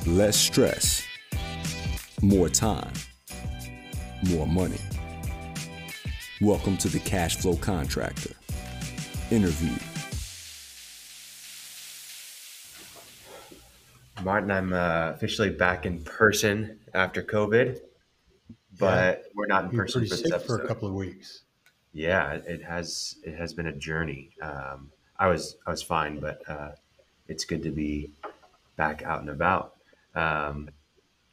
Less stress, more time, more money. Welcome to the Cash Flow Contractor. Interview. Martin, I'm officially back in person after COVID, but we're not in You're person pretty for this sick for a episode. couple of weeks. Yeah, it has been a journey. I was fine, but it's good to be back out and about. Um,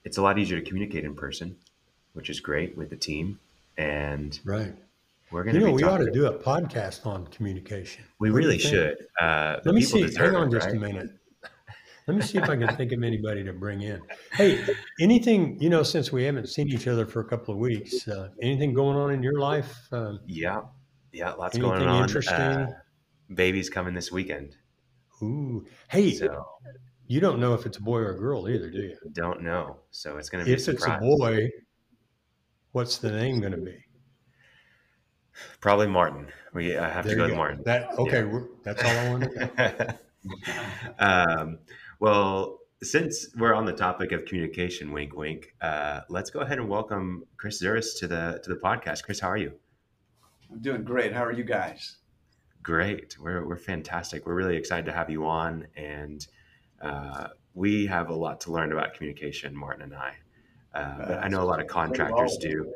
it's a lot easier to communicate in person, which is great with the team, and Right. we're going to be We ought talking. to do a podcast on communication. We What do you really think? should. Let me People see. deserve Hang on it, just right? a minute. Let me see if I can think of anybody to bring in. Hey, anything, since we haven't seen each other for a couple of weeks, anything going on in your life? Yeah, lots going Anything on. interesting? Baby's coming this weekend, Ooh. Hey, so you don't know if it's a boy or a girl either, do you? don't know. So it's going to be a If it's a surprise. boy, what's the name going to be? Probably Martin. I have to There go you with go. Martin. That's all I wanted to know. Well, since we're on the topic of communication, wink, wink, let's go ahead and welcome Chris Zervas to the podcast. Chris, how are you? I'm doing great. How are you guys? Great. We're fantastic. We're really excited to have you on, and we have a lot to learn about communication, Martin and I. But I know a lot of contractors do.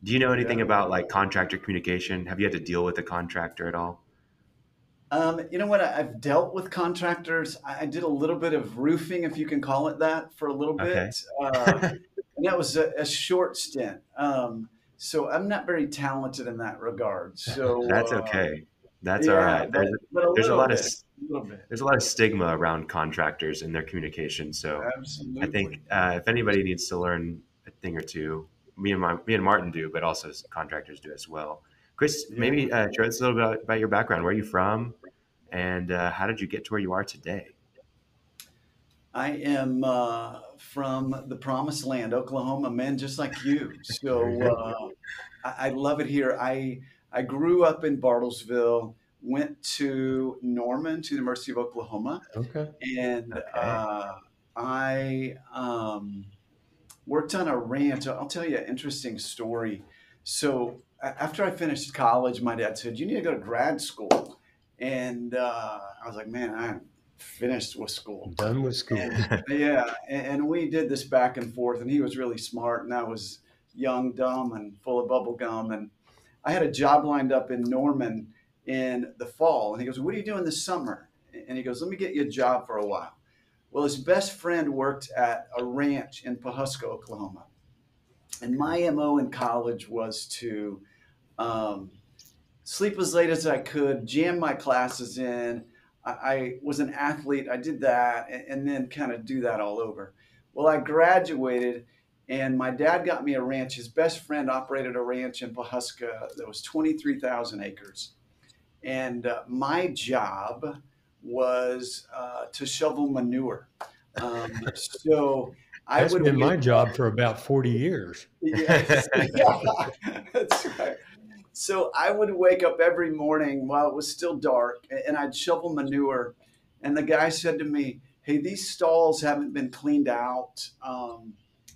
Do you know anything about like contractor communication? Have you had to deal with a contractor at all? You know what? I've dealt with contractors. I did a little bit of roofing, if you can call it that, for a little bit. Okay. And that was a short stint. So I'm not very talented in that regard. So That's okay. That's all right. but There's a lot of little bit. there's a lot of stigma around contractors and their communication. So Absolutely. I think if anybody needs to learn a thing or two, me and Martin do, but also contractors do as well. Chris, maybe share us a little bit about your background. Where are you from, and how did you get to where you are today? I am from the Promised Land, Oklahoma, man, just like you. So I love it here. I grew up in Bartlesville, went to Norman, to the University of Oklahoma, Okay. and Okay. I worked on a ranch. I'll tell you an interesting story. So after I finished college, my dad said, "You need to go to grad school," and I was like, "Man, I'm finished with school." Done with school. And we did this back and forth, and he was really smart, and I was young, dumb, and full of bubble gum. And I had a job lined up in Norman in the fall, and he goes, "What are you doing this summer?" And he goes, "Let me get you a job for a while." Well, his best friend worked at a ranch in Pawhuska, Oklahoma, and my MO in college was to sleep as late as I could, jam my classes in. I was an athlete. I did that and then kind of do that all over. Well, I graduated and my dad got me a ranch. His best friend operated a ranch in Pawhuska that was 23,000 acres. And my job was to shovel manure. So I That's would been my job for about 40 years. Yes. Yeah, that's right. So I would wake up every morning while it was still dark and I'd shovel manure. And the guy said to me, "Hey, these stalls haven't been cleaned out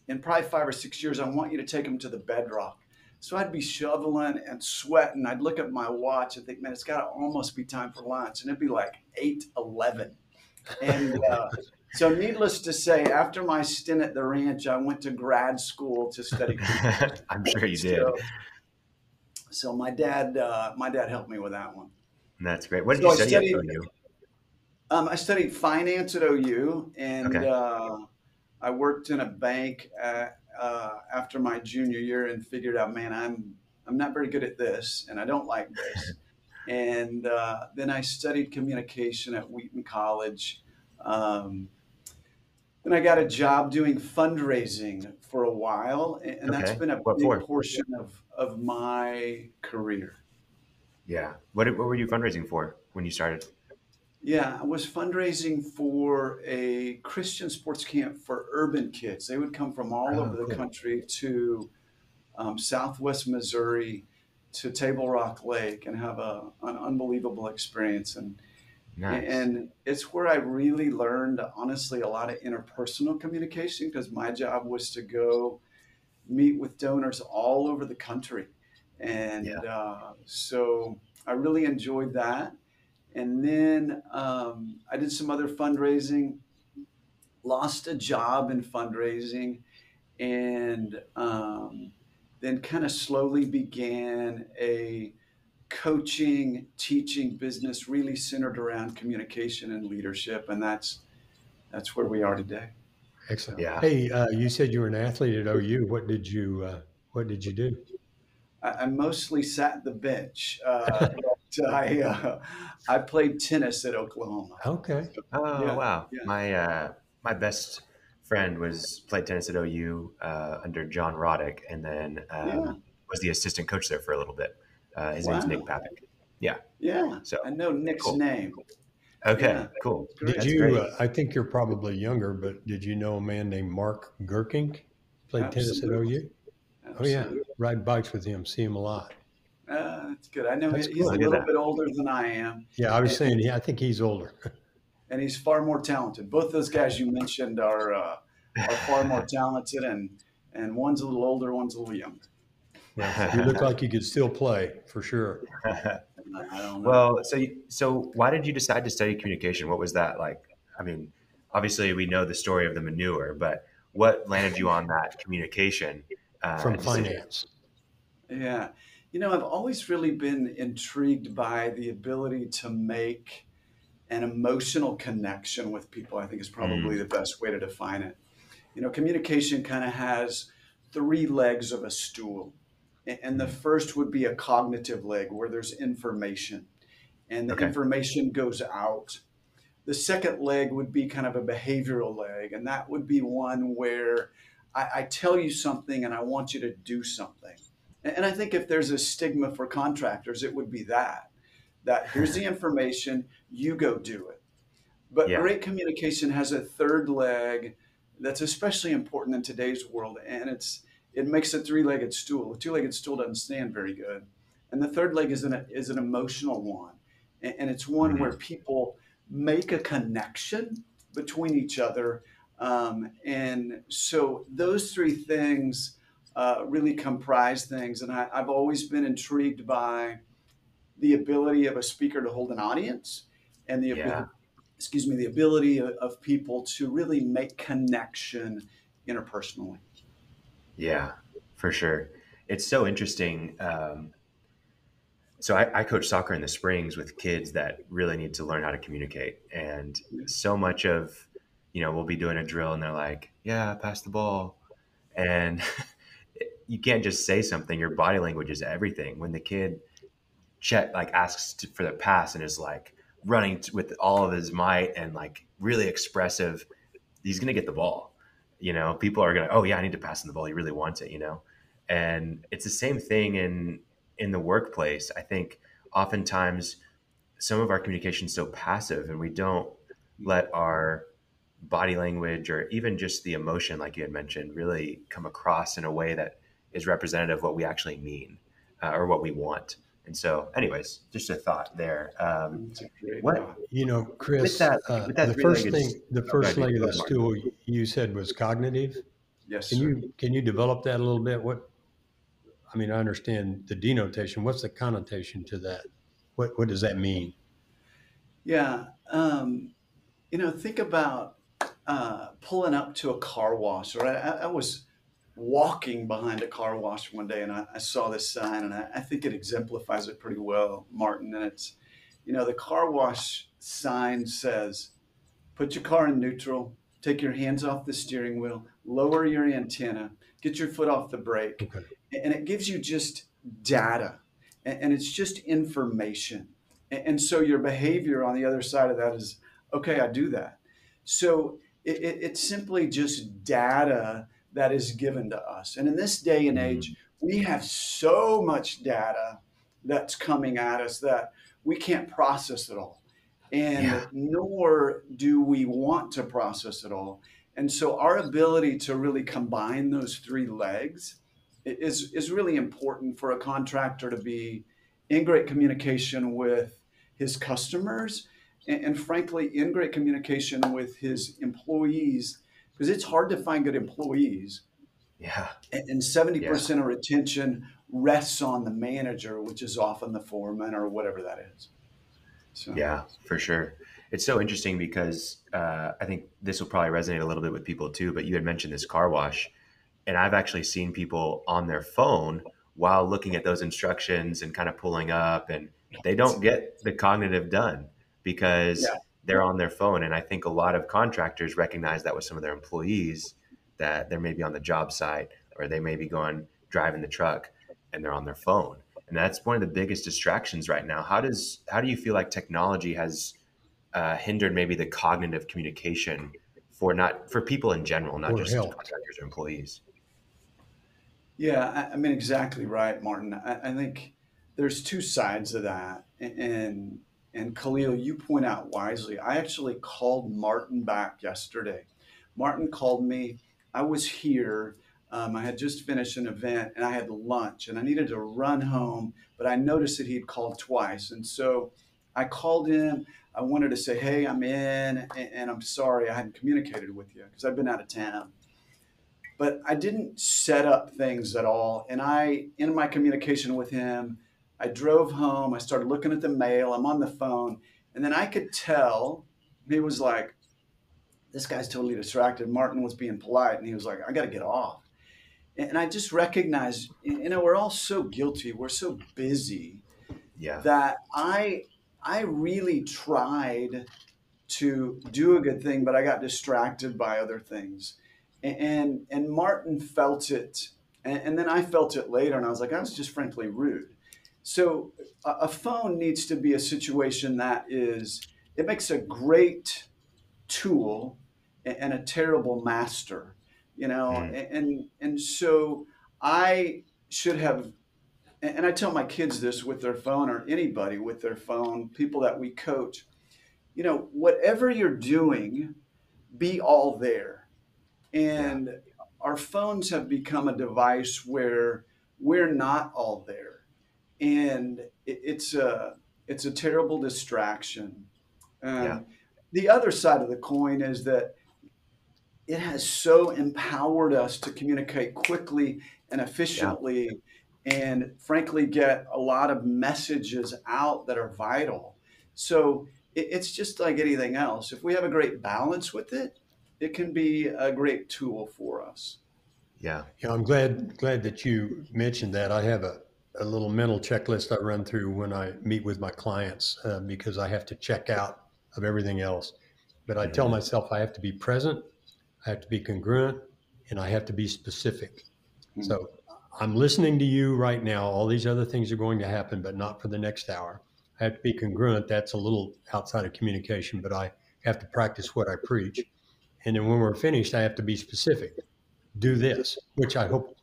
in probably 5 or 6 years. I want you to take them to the bedrock." So I'd be shoveling and sweating. I'd look at my watch and think, "Man, it's got to almost be time for lunch." And it'd be like 8:11. And so needless to say, after my stint at the ranch, I went to grad school to study. I'm sure you did. So my dad helped me with that one. That's great. What did So you study at OU? I studied finance at OU, and Okay. I worked in a bank after my junior year, and figured out, man, I'm not very good at this, and I don't like this. And then I studied communication at Wheaton College. Then I got a job doing fundraising for a while, and that's Okay. been a What big for? portion of my career. Yeah. What were you fundraising for when you started? Yeah, I was fundraising for a Christian sports camp for urban kids. They would come from all over Oh, the cool. country to Southwest Missouri to Table Rock Lake and have an unbelievable experience. And Nice. And it's where I really learned, honestly, a lot of interpersonal communication because my job was to go meet with donors all over the country. Yeah. And so I really enjoyed that. And then I did some other fundraising, lost a job in fundraising, and then kind of slowly began a coaching, teaching business really centered around communication and leadership. And that's where we are today. Excellent. So Yeah. Hey, you said you were an athlete at OU. What did you do? I mostly sat the bench, but I played tennis at Oklahoma. Okay. So, Oh, yeah, wow. yeah, My best friend played tennis at OU under John Roddick, and then yeah. was the assistant coach there for a little bit. His name's Nick Wow. Papik. Yeah. Yeah, So I know Nick's cool. name. Okay. Yeah, Cool. that's Did great. That's you? great. I think you're probably younger, but did you know a man named Mark Gerkink? Played tennis at Absolutely, OU. Oh yeah, absolutely. ride bikes with him. See him a lot. That's good. I know That's he's a cool. Look at little that. bit older than I am, Yeah, I was and, saying. Yeah, I think he's older. and he's far more talented. Both those guys you mentioned are far more talented, and one's a little older, one's a little younger. Well, you look like you could still play for sure. I don't know. Well, so why did you decide to study communication? What was that like? I mean, obviously we know the story of the manure, but what landed you on that communication From decision? finance. Yeah. I've always really been intrigued by the ability to make an emotional connection with people, I think is probably Mm, the best way to define it. Communication kind of has three legs of a stool. And the mm. first would be a cognitive leg where there's information and the Okay. information goes out. The second leg would be kind of a behavioral leg, and that would be one where I tell you something and I want you to do something. And I think if there's a stigma for contractors, it would be that here's the information, you go do it. But Yeah. great communication has a third leg that's especially important in today's world, and it makes a three-legged stool. A two-legged stool doesn't stand very good, and the third leg is an emotional one, and it's one Mm, where people make a connection between each other, and so those three things really comprise things. And I've always been intrigued by the ability of a speaker to hold an audience and yeah. the ability of people to really make connection interpersonally. Yeah. For sure. It's so interesting. So I coach soccer in the Springs with kids that really need to learn how to communicate, and so much of, we'll be doing a drill and they're like, "Yeah, pass the ball," and you can't just say something. Your body language is everything. When the kid asks for the pass and is like running with all of his might and like really expressive, he's gonna get the ball. People are gonna, oh yeah, I need to pass him the ball. He really wants it. And it's the same thing in the workplace. I think oftentimes some of our communication is so passive, and we don't let our body language or even just the emotion, like you had mentioned, really come across in a way that is representative of what we actually mean, or what we want. And so, anyways, just a thought there. That's a great What thought. You know, with Chris, that with that three-legged? the Oh, go first ahead, leg of go the ahead, Martin. stool you said was cognitive. Yes, Can sir. you develop that a little bit? I mean, I understand the denotation. What's the connotation to that? What does that mean? Yeah. Think about pulling up to a car wash. Or I was walking behind a car wash one day and I saw this sign, and I think it exemplifies it pretty well, Martin. And it's, the car wash sign says, put your car in neutral, take your hands off the steering wheel, lower your antenna, get your foot off the brake. Okay. And it gives you just data, and it's just information. And so your behavior on the other side of that is, okay, I do that. So it's simply just data that is given to us. And in this day and age, Mm, we have so much data that's coming at us that we can't process it all. yeah, And nor do we want to process it all. And so our ability to really combine those three legs is really important for a contractor to be in great communication with his customers, and frankly, in great communication with his employees, because it's hard to find good employees. Yeah. And Yeah. 70% of retention rests on the manager, which is often the foreman or whatever that is. So, Yeah, for sure. It's so interesting because I think this will probably resonate a little bit with people too, but you had mentioned this car wash, and I've actually seen people on their phone while looking at those instructions and kind of pulling up, and they don't get the cognitive done because yeah, they're on their phone. And I think a lot of contractors recognize that with some of their employees, that they're maybe on the job site or they may be going driving the truck and they're on their phone. And that's one of the biggest distractions right now. How do you feel like technology has hindered maybe the cognitive communication for people in general, not or just helped. contractors or employees? yeah. I mean, exactly right, Martin. I think there's two sides of that, and Khalil, you point out wisely. I actually called Martin back yesterday. Martin called me. I was here. I had just finished an event and I had lunch and I needed to run home, but I noticed that he'd called twice. And so I called him. I wanted to say, hey, I'm in and I'm sorry I hadn't communicated with you because I've been out of town. But I didn't set up things at all. And in my communication with him, I drove home. I started looking at the mail. I'm on the phone. And then I could tell he was like, this guy's totally distracted. Martin was being polite and he was like, I got to get off. And I just recognized, we're all so guilty. We're so busy Yeah. that I really tried to do a good thing, but I got distracted by other things. And Martin felt it. And then I felt it later and I was like, I was just frankly rude. So a phone needs to be a situation it makes a great tool and a terrible master, Mm. and so I should have, and I tell my kids this with their phone or anybody with their phone, people that we coach, whatever you're doing, be all there. Yeah. And our phones have become a device where we're not all there, and it's a terrible distraction. Yeah. um, the other side of the coin is that it has so empowered us to communicate quickly and Yeah. efficiently and frankly get a lot of messages out that are vital. So it's just like anything else. If we have a great balance with it, it can be a great tool for us. Yeah, I'm glad that you mentioned that. I have a little mental checklist I run through when I meet with my clients because I have to check out of everything else. But I tell Hmm. myself I have to be present, I have to be congruent, and I have to be specific. Hmm. So I'm listening to you right now. All these other things are going to happen, but not for the next hour. I have to be congruent. That's a little outside of communication, but I have to practice what I preach. And then when we're finished, I have to be specific. Do this, which I hope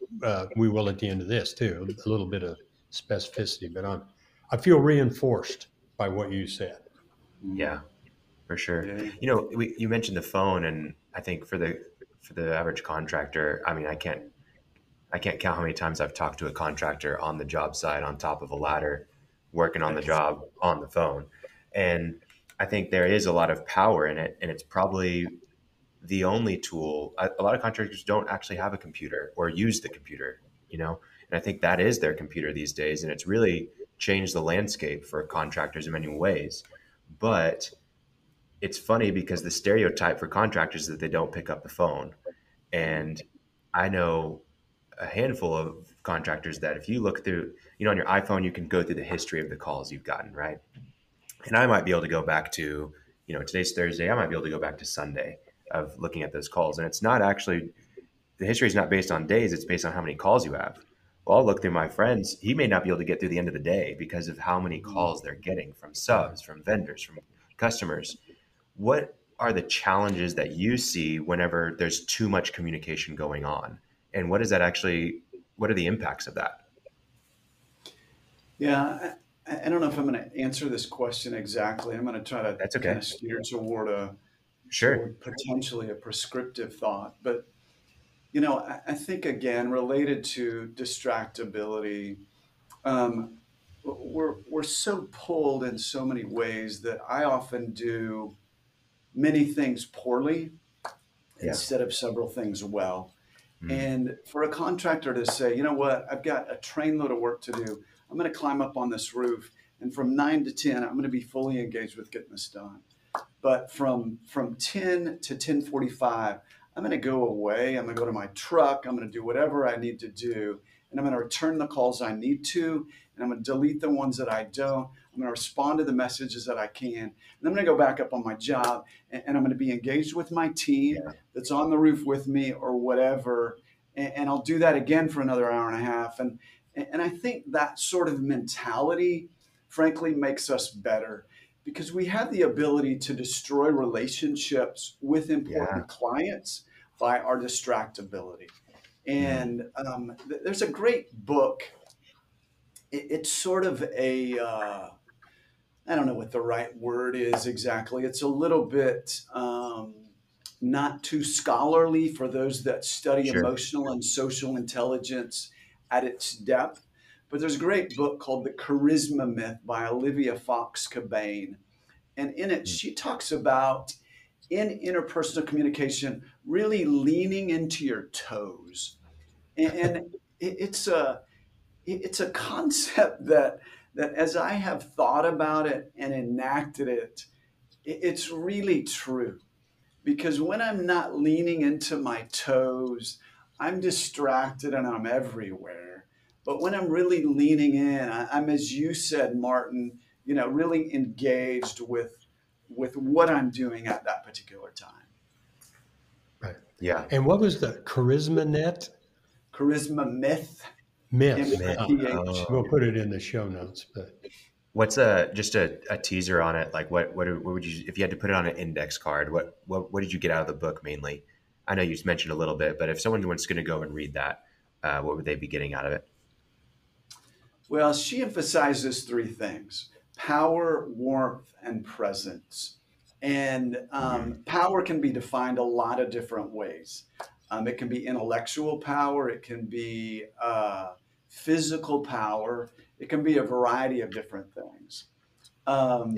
we will at the end of this too. A little bit of specificity, but I feel reinforced by what you said. Hmm. Yeah, for sure. Yeah. You mentioned the phone, and I think for the average contractor, I mean, I can't count how many times I've talked to a contractor on the job site on top of a ladder, working on the Right. job on the phone. And I think there is a lot of power in it. And it's probably the only tool. A lot of contractors don't actually have a computer or use the computer, you know? And I think that is their computer these days. And it's really changed the landscape for contractors in many ways. But it's funny because the stereotype for contractors is that they don't pick up the phone. And I know a handful of contractors that if you look through, on your iPhone, you can go through the history of the calls you've gotten, right? And I might be able to go back to, today's Thursday, I might be able to go back to Sunday of looking at those calls. And it's not actually, the history is not based on days, it's based on how many calls you have. Well, I'll look through my friends. He may not be able to get through the end of the day because of how many Mhm. calls they're getting from Right. subs, from vendors, from customers. What are the challenges that you see whenever there's too much communication going on? And what are the impacts of that? Yeah, I don't know if I'm going to answer this question exactly. I'm going to try to That's kind okay. of steer toward Sure. potentially a prescriptive thought. But I think again related to distractibility. Um, we're so pulled in so many ways that I often do many things poorly Yeah. instead of several things well. Mm. And for a contractor to say, you know what, I've got a trainload of work to do. I'm going to climb up on this roof, and from 9 to 10, I'm going to be fully engaged with getting this done. But from 10 to 10:45, I'm going to go away. I'm going to go to my truck. I'm going to do whatever I need to do, and I'm going to return the calls I need to, and I'm going to delete the ones that I don't. I'm going to respond to the messages that I can, and I'm going to go back up on my job, and I'm going to be engaged with my team Yeah. that's on the roof with me or whatever, and I'll do that again for another hour and a half, and I think that sort of mentality, frankly, makes us better because we have the ability to destroy relationships with Yeah. important clients by our distractibility. Mm. And there's a great book. It's sort of a, I don't know what the right word is exactly. It's a little bit not too scholarly for those that study Sure. emotional and social intelligence at its depth. But there's a great book called The Charisma Myth by Olivia Fox Cobane. And in it, Mm. she talks about in interpersonal communication, really leaning into your toes. And it's a concept that as I have thought about it and enacted it, it's really true. Because when I'm not leaning into my toes, I'm distracted and I'm everywhere. But when I'm really leaning in, I'm, as you said, Martin, really engaged with what I'm doing at that particular time. Right. Yeah. And what was the charisma net? Charisma myth, Myth. Myth. MITH. We'll Oh. put it in the show notes. But What's just a teaser on it? Like what would you, if you had to put it on an index card, what did you get out of the book mainly? I know you mentioned a little bit, but if someone was going to go and read that, what would they be getting out of it? Well, she emphasizes three things: power, warmth, and presence. And Mm. power can be defined a lot of different ways. It can be intellectual power, it can be physical power, it can be a variety of different things. Yeah. Um,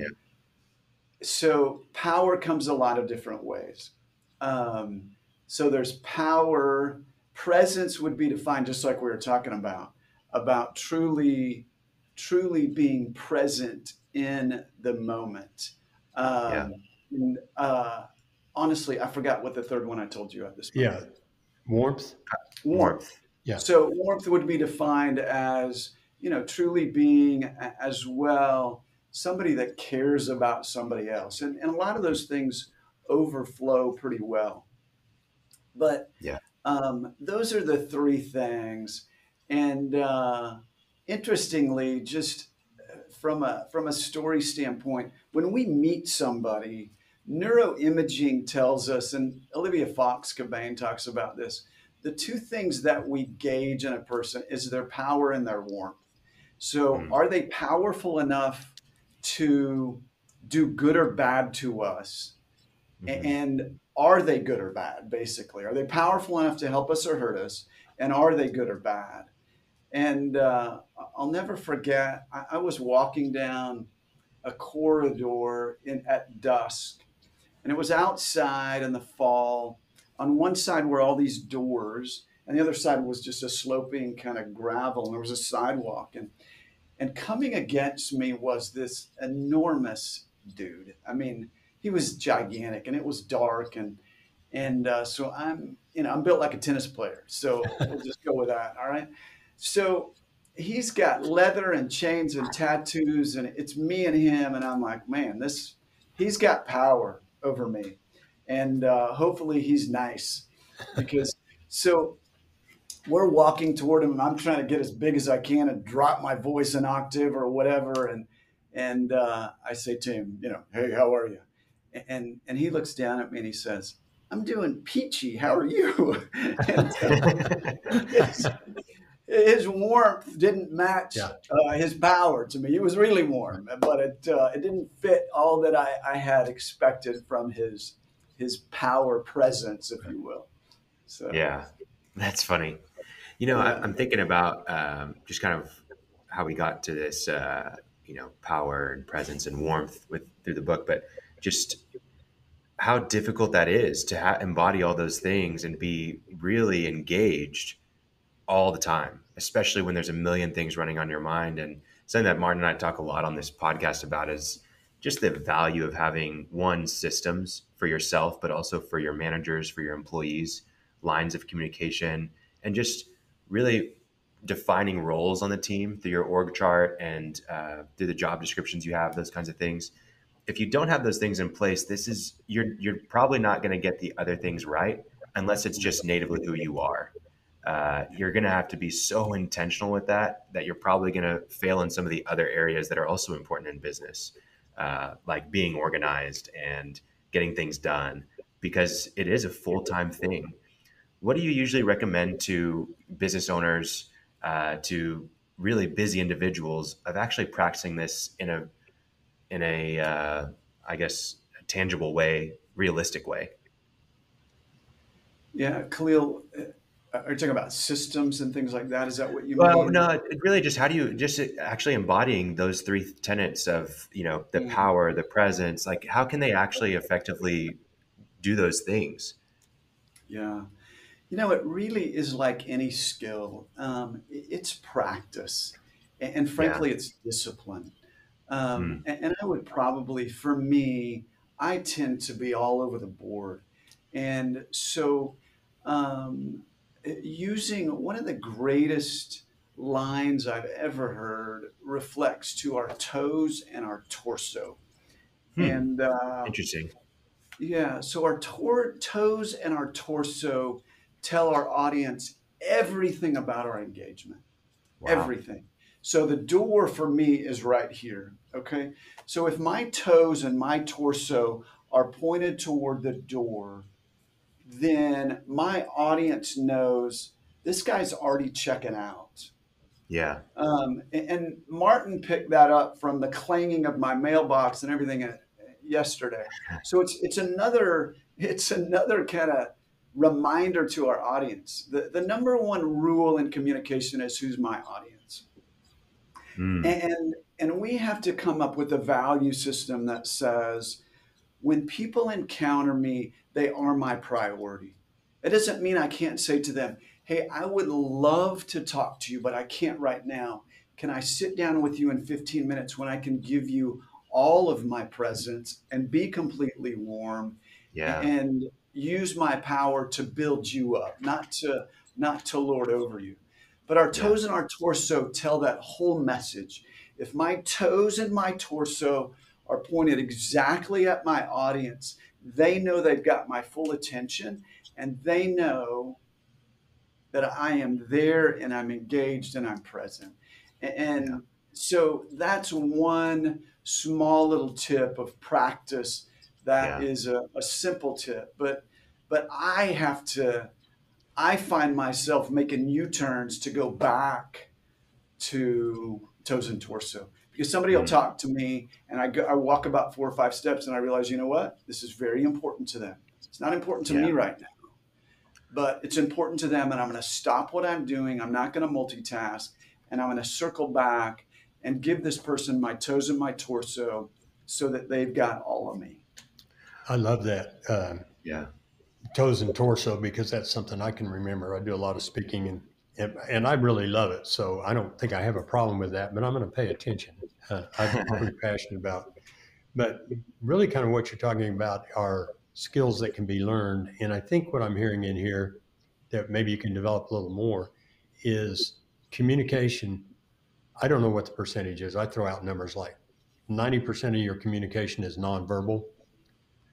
so, power comes a lot of different ways. Um, so, there's power, presence would be defined just like we were talking about truly being present in the moment. Yeah. And honestly, I forgot what the third one I told you at this moment. yeah, warmth. Warmth. Warmth. Yeah. So warmth would be defined as, truly being as well somebody that cares about somebody else. And a lot of those things overflow pretty well. But Yeah. those are the three things. And interestingly, just from a story standpoint, when we meet somebody, neuroimaging tells us, and Olivia Fox Cobane talks about this, the two things that we gauge in a person is their power and their warmth. So, Mm. are they powerful enough to do good or bad to us? Hmm. And are they good or bad, basically? Are they powerful enough to help us or hurt us? And are they good or bad? And I'll never forget, I was walking down a corridor at dusk, and it was outside in the fall. On one side were all these doors, and the other side was just a sloping kind of gravel, and there was a sidewalk. And coming against me was this enormous dude. I mean, he was gigantic, and it was dark, and so I'm built like a tennis player, so we'll just go with that. All right. So he's got leather and chains and tattoos, and it's me and him, and I'm like, man, he's got power over me, and hopefully he's nice, because so we're walking toward him, and I'm trying to get as big as I can and drop my voice an octave or whatever, and I say to him, hey, how are you? And he looks down at me and he says, I'm doing peachy. How are you? And his warmth didn't match Yeah. his power to me. It was really warm, but it didn't fit all that I had expected from his power presence, if you will. So Yeah. That's funny. yeah, I'm thinking about just kind of how we got to this, power and presence and warmth through the book, but just how difficult that is to embody all those things and be really engaged all the time, especially when there's a million things running on your mind. And something that Martin and I talk a lot on this podcast about is just the value of having systems for yourself, but also for your managers, for your employees, lines of communication, and just really defining roles on the team through your org chart and through the job descriptions you have, those kinds of things. If you don't have those things in place, you're probably not going to get the other things right unless it's just natively who you are. You're going to have to be so intentional with that you're probably going to fail in some of the other areas that are also important in business, like being organized and getting things done, because it is a full-time thing. What do you usually recommend to business owners, to really busy individuals, of actually practicing this in a I guess, a tangible way, realistic way? Yeah, Khalil, are you talking about systems and things like that? Is that what you Well, mean? no, it really just, how do you just actually embodying those three tenets of, the Mm, power, the presence, like how can they actually effectively do those things? yeah. It really is like any skill. It's practice, and Yeah. frankly, it's discipline. Mm. And I would probably, for me, I tend to be all over the board. And so, um, using one of the greatest lines I've ever heard reflects to our toes and our torso. Hmm. And Interesting. yeah, so our toes and our torso tell our audience everything about our engagement, Wow. everything. So the door for me is right here. Okay. So if my toes and my torso are pointed toward the door, then my audience knows this guy's already checking out. Yeah. And Martin picked that up from the clanging of my mailbox and everything yesterday. So it's another kind of reminder to our audience. The number one rule in communication is who's my audience, Mm. and we have to come up with a value system that says when people encounter me, they are my priority. It doesn't mean I can't say to them, hey, I would love to talk to you, but I can't right now. Can I sit down with you in 15 minutes when I can give you all of my presence and be completely warm Yeah. and use my power to build you up, not to lord over you. But our Yeah. toes and our torso tell that whole message. If my toes and my torso are pointed exactly at my audience, they know they've got my full attention, and they know that I am there and I'm engaged and I'm present. Yeah. And so that's one small little tip of practice that Yeah. is a simple tip. But I find myself making U-turns to go back to toes and torso because somebody will Mm. talk to me and I walk about 4 or 5 steps and I realize, you know what? This is very important to them. It's not important to me Yeah. right now, but it's important to them. And I'm going to stop what I'm doing. I'm not going to multitask, and I'm going to circle back and give this person my toes and my torso so that they've got all of me. I love that. Yeah. Toes and torso, because that's something I can remember. I do a lot of speaking and I really love it. So I don't think I have a problem with that, but I'm going to pay attention. I'm pretty passionate about, but really kind of what you're talking about are skills that can be learned. And I think what I'm hearing in here that maybe you can develop a little more is communication. I don't know what the percentage is. I throw out numbers like 90% of your communication is nonverbal.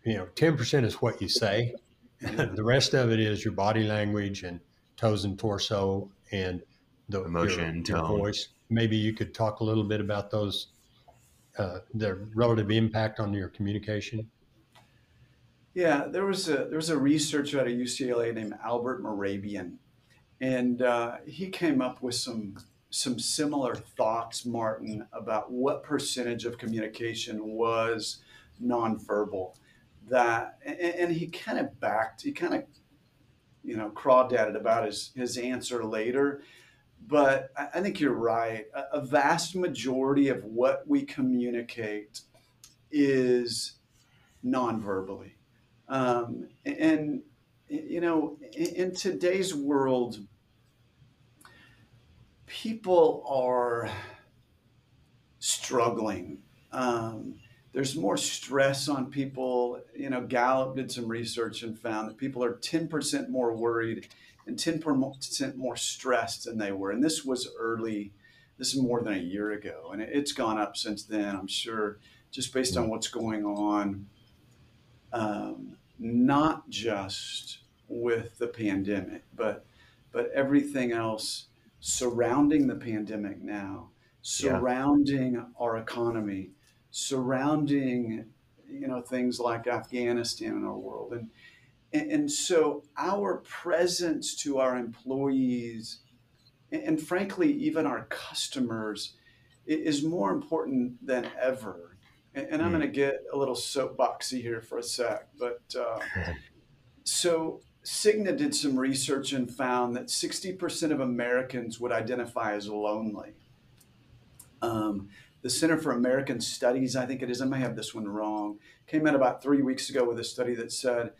10% is what you say. Yeah. The rest of it is your body language and toes and torso and your Emotion, your tone. voice. Maybe you could talk a little bit about those, the relative impact on your communication. Yeah, there was a researcher at UCLA named Albert Morabian, and he came up with some similar thoughts, Martin, about what percentage of communication was nonverbal. And he kind of crawdaded about his answer later. But I think you're right. A vast majority of what we communicate is non-verbally. And, you know, in today's world, people are struggling. There's more stress on people. You know, Gallup did some research and found that people are 10% more worried and 10% more stressed than they were. And this was early, this is more than a year ago. And it's gone up since then, I'm sure, just based on what's going on, not just with the pandemic, but everything else surrounding the pandemic now, Yeah. surrounding our economy, surrounding, you know, things like Afghanistan in our world. And so our presence to our employees and frankly, even our customers is more important than ever. And I'm going Mm. to get a little soapboxy here for a sec, but so Cigna did some research and found that 60% of Americans would identify as lonely. The Center for American Studies, I think it is, I may have this one wrong, came out about 3 weeks ago with a study that said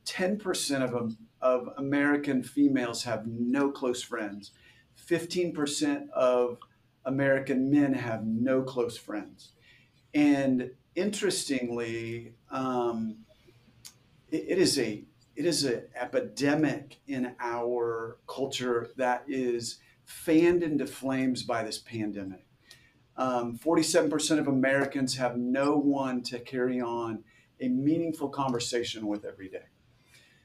10% of American females have no close friends. 15% of American men have no close friends. And interestingly, it is a it is an epidemic in our culture that is fanned into flames by this pandemic. 47% of Americans have no one to carry on a meaningful conversation with every day.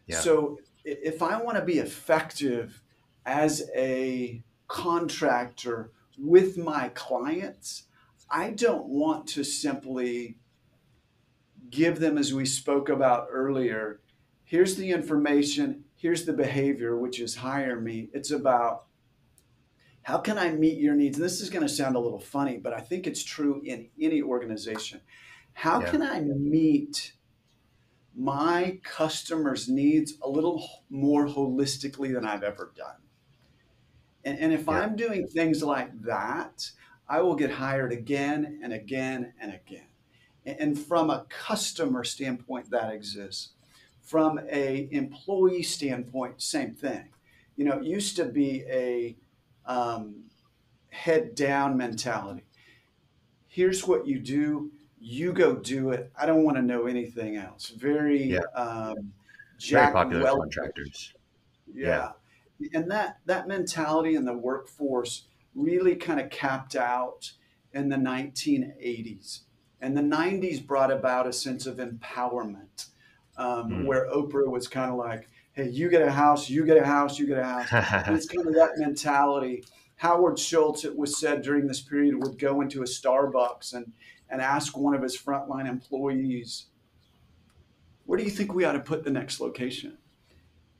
Yeah. So if I want to be effective as a contractor with my clients, I don't want to simply give them, as we spoke about earlier, here's the information, here's the behavior, which is hire me. It's about how can I meet your needs? And this is going to sound a little funny, but I think it's true in any organization. How Yeah. can I meet my customers' needs a little more holistically than I've ever done? And if Yeah. I'm doing things like that, I will get hired again and again and again. And from a customer standpoint, that exists. From a employee standpoint, same thing. You know, it used to be a um, head down mentality. Here's what you do. You go do it. I don't want to know anything else. Yeah. Very Very Jack popular with Welch. contractors. Yeah. Yeah. And that mentality in the workforce really kind of capped out in the 1980s. And the 90s brought about a sense of empowerment, Mm. where Oprah was kind of like, hey, you get a house, you get a house, you get a house. And it's kind of that mentality. Howard Schultz, it was said during this period, would go into a Starbucks and ask one of his frontline employees, where do you think we ought to put the next location?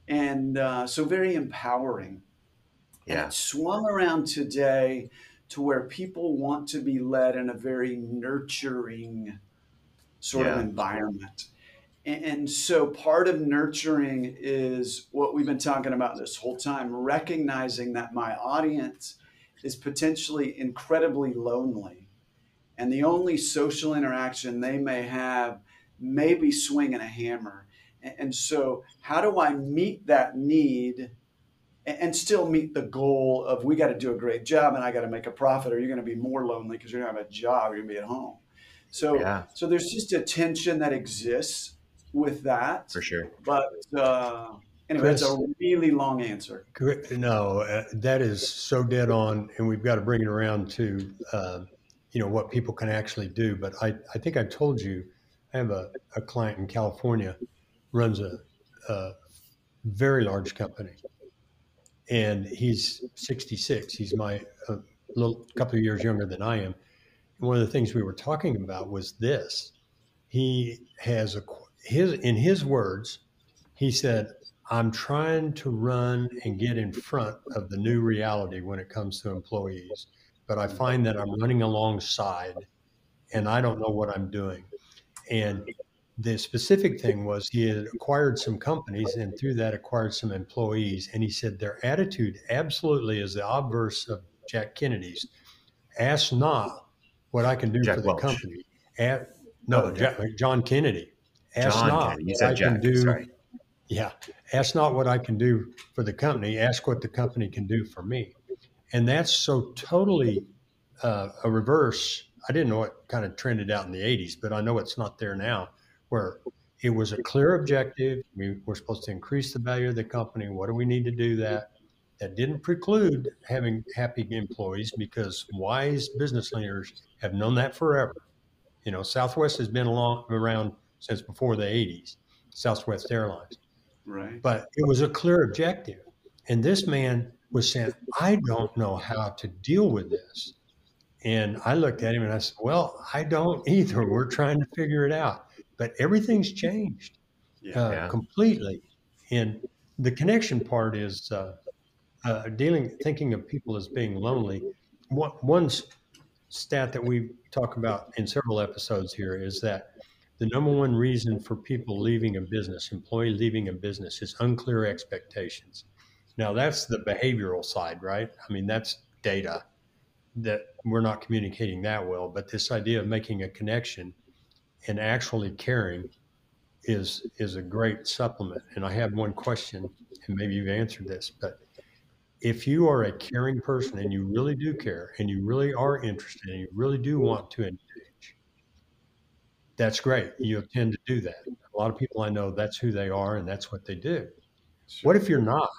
And so very empowering. And Yeah. it's swung around today to where people want to be led in a very nurturing sort of Yeah. environment. And so part of nurturing is what we've been talking about this whole time, recognizing that my audience is potentially incredibly lonely. And the only social interaction they may have may be swinging a hammer. And so, how do I meet that need and still meet the goal of we got to do a great job and I got to make a profit, or you're going to be more lonely because you're going to have a job, you're going to be at home. Yeah. So there's just a tension that exists with that. For sure. But anyway, that's Chris, a really long answer. no, that is so dead on, and we've got to bring it around to what people can actually do. But I think I told you, I have a client in California, runs a very large company, and he's 66. He's my a little couple of years younger than I am. And one of the things we were talking about was this. He has in his words, he said, I'm trying to run and get in front of the new reality when it comes to employees, but I find that I'm running alongside and I don't know what I'm doing. And The specific thing was he had acquired some companies and through that acquired some employees. And he said their attitude absolutely is the obverse of Jack Kennedy's. Ask not what I can do for Jack the Welch. company. Oh, John Kennedy. Ask John not Kennedy. You what said I can Jack. do. Sorry. Yeah. Ask not what I can do for the company. Ask what the company can do for me. And that's so totally a reverse. I didn't know it kind of trended out in the 80s, but I know it's not there now, where it was a clear objective. We're supposed to increase the value of the company. What do we need to do that? That didn't preclude having happy employees because wise business leaders have known that forever. You know, Southwest has been around since before the 80s, Southwest Airlines. Right. But it was a clear objective. And this man was saying, I don't know how to deal with this. And I looked at him and I said, well, I don't either. We're trying to figure it out. But everything's changed Yeah. Yeah. completely. And the connection part is thinking of people as being lonely. One stat that we talk about in several episodes here is that the number one reason for people leaving a business, employee leaving a business, is unclear expectations. Now, that's the behavioral side, right? I mean, that's data that we're not communicating that well, but this idea of making a connection and actually caring is a great supplement. And I have one question, and maybe you've answered this, but if you are a caring person and you really do care and you really are interested and you really do want to engage, that's great. You tend to do that. A lot of people I know, that's who they are and that's what they do. Sure. What if you're not?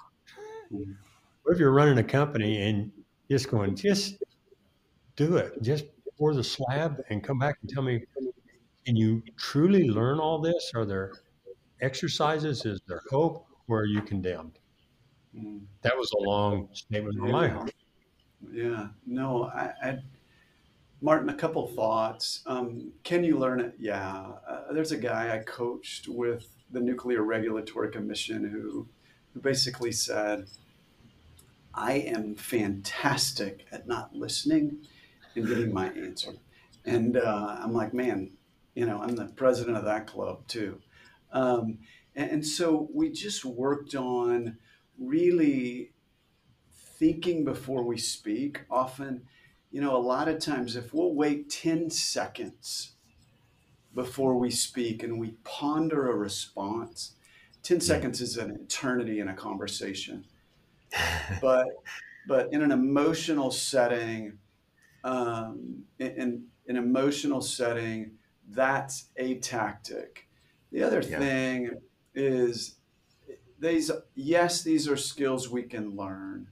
Mhm. What if you're running a company and just do it? Just pour the slab and come back and tell me, can you truly learn all this? Are there exercises? Is there hope? Or are you condemned? Mhm. That was a long statement from my Yeah. heart. Yeah. No, Martin, a couple thoughts. Can you learn it? Yeah. There's a guy I coached with the Nuclear Regulatory Commission who basically said, I am fantastic at not listening and getting my answer. And I'm like, man, I'm the president of that club too. Um, and so we just worked on really thinking before we speak. Often, a lot of times, if we'll wait 10 seconds before we speak and we ponder a response, 10 seconds is an eternity in a conversation. But in an emotional setting, in an emotional setting, that's a tactic. The other Yeah. thing is these are skills we can learn.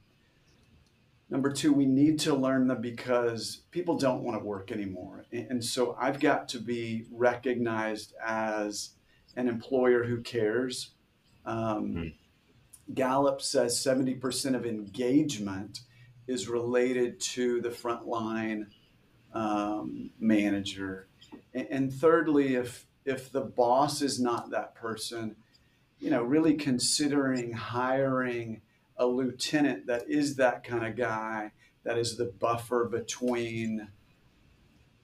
Number two, we need to learn them because people don't want to work anymore. And so I've got to be recognized as an employer who cares. Um, Gallup says 70% of engagement is related to the frontline manager. And thirdly, if the boss is not that person, really considering hiring a lieutenant that is that kind of guy, that is the buffer between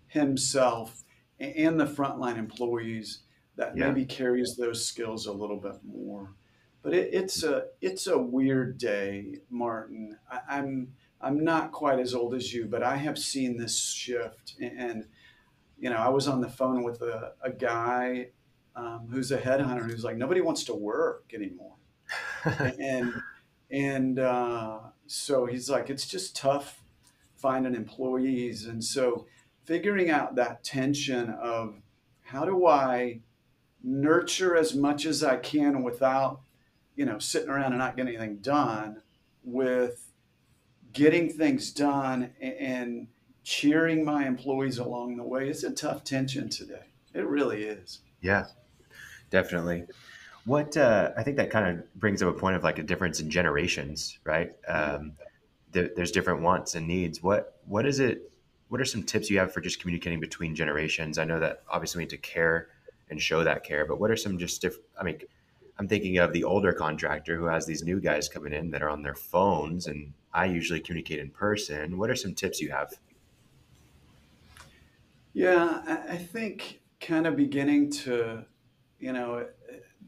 himself and the frontline employees, that Yeah. maybe carries those skills a little bit more. But it's a weird day, Martin. I'm not quite as old as you, but I have seen this shift. And I was on the phone with a guy who's a headhunter who's like, nobody wants to work anymore. and so he's like, it's just tough finding employees. And so figuring out that tension of how do I nurture as much as I can without, sitting around and not getting anything done, with getting things done and cheering my employees along the way. It's a tough tension today. It really is. Yeah, definitely. What I think that kind of brings up a point of like a difference in generations, right? There's different wants and needs. What is it? What are some tips you have for just communicating between generations? I know that obviously we need to care and show that care, but what are some just different? I mean, I'm thinking of the older contractor who has these new guys coming in that are on their phones, and I usually communicate in person. What are some tips you have? Yeah, I think kind of beginning to you know,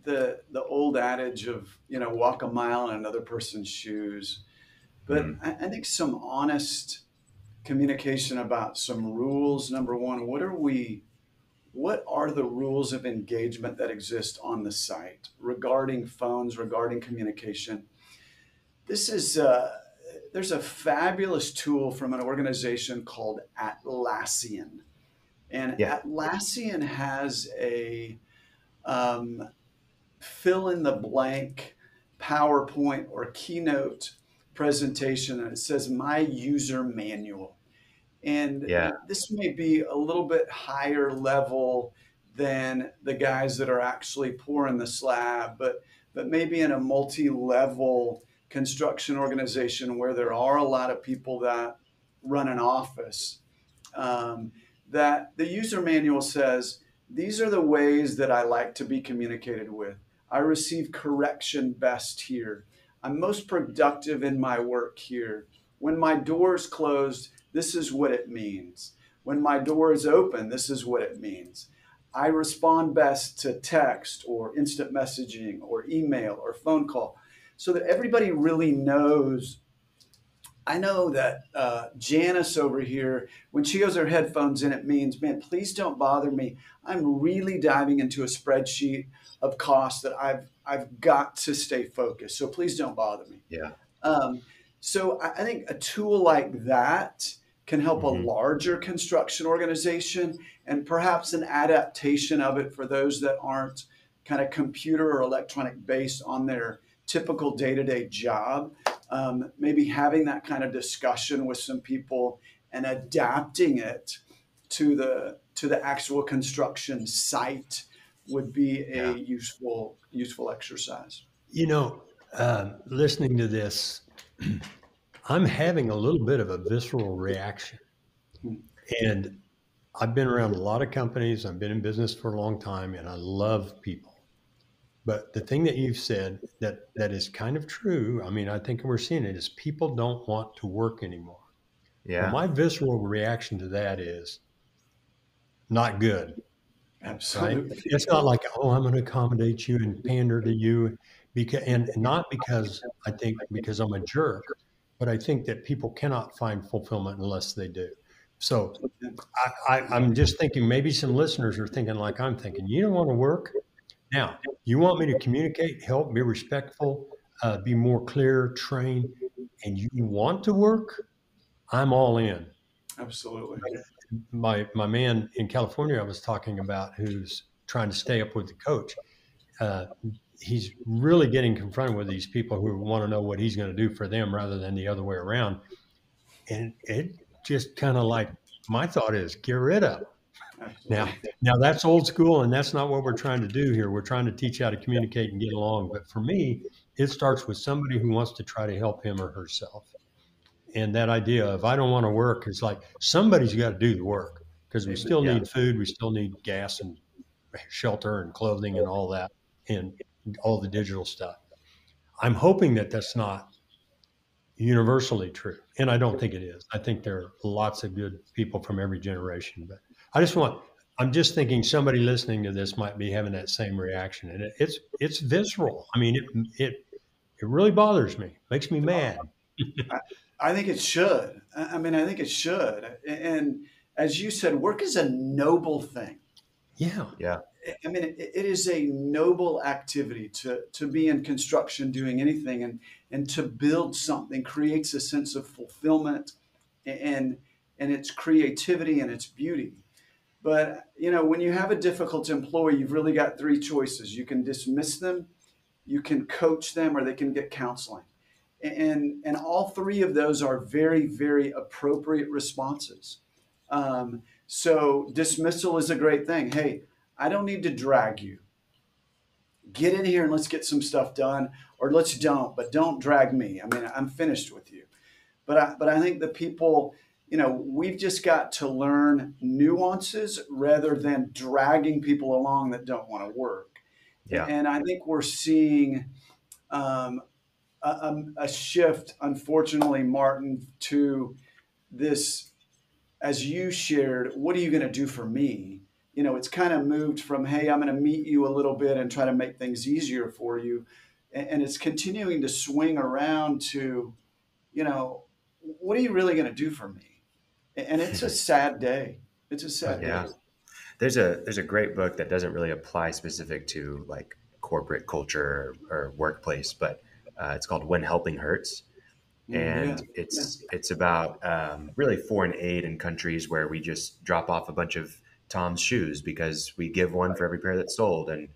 the old adage of, walk a mile in another person's shoes. But I think some honest communication about some rules. Number one, what are the rules of engagement that exist on the site regarding phones, regarding communication? This is there's a fabulous tool from an organization called Atlassian, and Yeah. Atlassian has a fill in the blank PowerPoint or keynote presentation, and it says my user manual. And Yeah. this may be a little bit higher level than the guys that are actually pouring the slab, but maybe in a multi-level construction organization where there are a lot of people that run an office, that the user manual says, these are the ways that I like to be communicated with. I receive correction best here. I'm most productive in my work here. When my door is closed, this is what it means. When my door is open, this is what it means. I respond best to text or instant messaging or email or phone call so that everybody really knows. I know that Janice over here, when she goes her headphones in, it means, man, please don't bother me. I'm really diving into a spreadsheet of costs that I've got to stay focused. So please don't bother me. Yeah. So I think a tool like that can help a larger construction organization, and perhaps an adaptation of it for those that aren't kind of computer or electronic based on their typical day-to-day job. Maybe having that kind of discussion with some people and adapting it to the actual construction site would be a useful exercise. Listening to this, I'm having a little bit of a visceral reaction. And I've been around a lot of companies. I've been in business for a long time, and I love people. But the thing that you've said that is kind of true, I mean, I think we're seeing it, is people don't want to work anymore. Yeah. Well, my visceral reaction to that is not good. Absolutely. Right? It's not like, oh, I'm going to accommodate you and pander to you, and not because I'm a jerk, but I think that people cannot find fulfillment unless they do. So I'm just thinking maybe some listeners are thinking like I'm thinking, you don't want to work? Now, you want me to communicate, help, be respectful, be more clear, train, and you want to work? I'm all in. Absolutely. My man in California I was talking about, who's trying to stay up with the coach, he's really getting confronted with these people who want to know what he's going to do for them rather than the other way around. And it just kind of like, my thought is get rid of them. Now that's old school, and that's not what we're trying to do here. We're trying to teach how to communicate and get along. But for me, it starts with somebody who wants to try to help him or herself. And that idea of I don't want to work is like somebody's got to do the work, because we still need food, we still need gas and shelter and clothing and all that, and all the digital stuff. I'm hoping that that's not universally true, and I don't think it is. I think there are lots of good people from every generation, but I'm just thinking somebody listening to this might be having that same reaction, and it's visceral. I mean, it really bothers me, makes me mad. I think it should. I mean, I think it should. And as you said, work is a noble thing. Yeah. Yeah. I mean, it is a noble activity to be in construction doing anything, and to build something creates a sense of fulfillment and its creativity and its beauty. But, when you have a difficult employee, you've really got three choices. You can dismiss them, you can coach them, or they can get counseling. And all three of those are very, very appropriate responses. So dismissal is a great thing. Hey, I don't need to drag you. Get in here and let's get some stuff done, or but don't drag me. I mean, I'm finished with you. But I think the people, we've just got to learn nuances rather than dragging people along that don't want to work. Yeah. And I think we're seeing a shift, unfortunately, Martin, to this, as you shared, what are you going to do for me? it's kind of moved from, hey, I'm going to meet you a little bit and try to make things easier for you. And it's continuing to swing around to, what are you really going to do for me? And it's a sad day. It's a sad day. Yeah. There's a great book that doesn't really apply specific to like corporate culture or workplace, but it's called When Helping Hurts. Yeah. And it's about really foreign aid in countries where we just drop off a bunch of Tom's shoes because we give one for every pair that's sold, and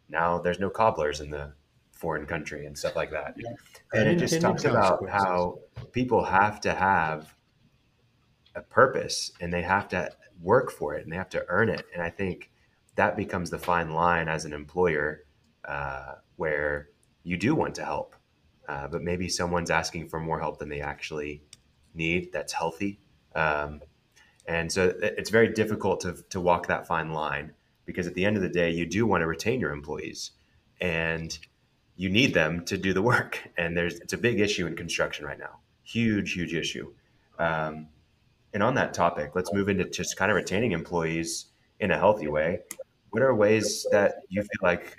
now there's no cobblers in the foreign country and stuff like that. Yeah. And it just Unintended talks about consequences. how people have to have a purpose and they have to work for it and they have to earn it. And I think that becomes the fine line as an employer, where you do want to help, but maybe someone's asking for more help than they actually need. That's healthy. And so it's very difficult to walk that fine line, because at the end of the day, you do want to retain your employees and you need them to do the work. And it's a big issue in construction right now. Huge, huge issue. And on that topic, let's move into just kind of retaining employees in a healthy way. What are ways that you feel like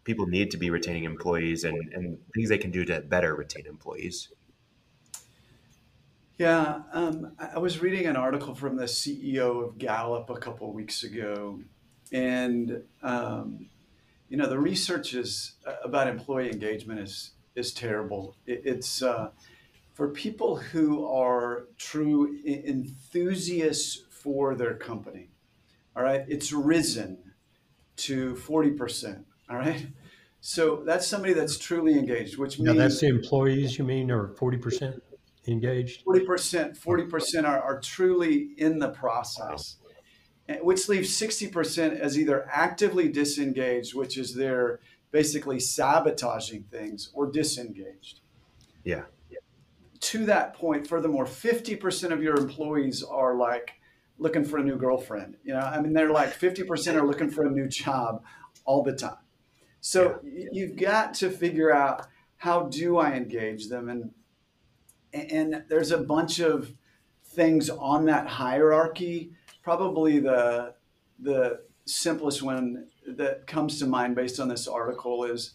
people need to be retaining employees, and things they can do to better retain employees? Yeah, I was reading an article from the CEO of Gallup a couple of weeks ago, and the research is about employee engagement is terrible. It's for people who are true enthusiasts for their company. All right, it's risen to 40%. All right, so that's somebody that's truly engaged, which Now that's means the employees, you mean, are 40% engaged? 40% are truly in the process, which leaves 60% as either actively disengaged, which is they're basically sabotaging things, or disengaged. Yeah. To that point, furthermore, 50% of your employees are like looking for a new girlfriend. They're like 50% are looking for a new job all the time. So you've got to figure out, how do I engage them? And there's a bunch of things on that hierarchy. Probably the simplest one that comes to mind based on this article is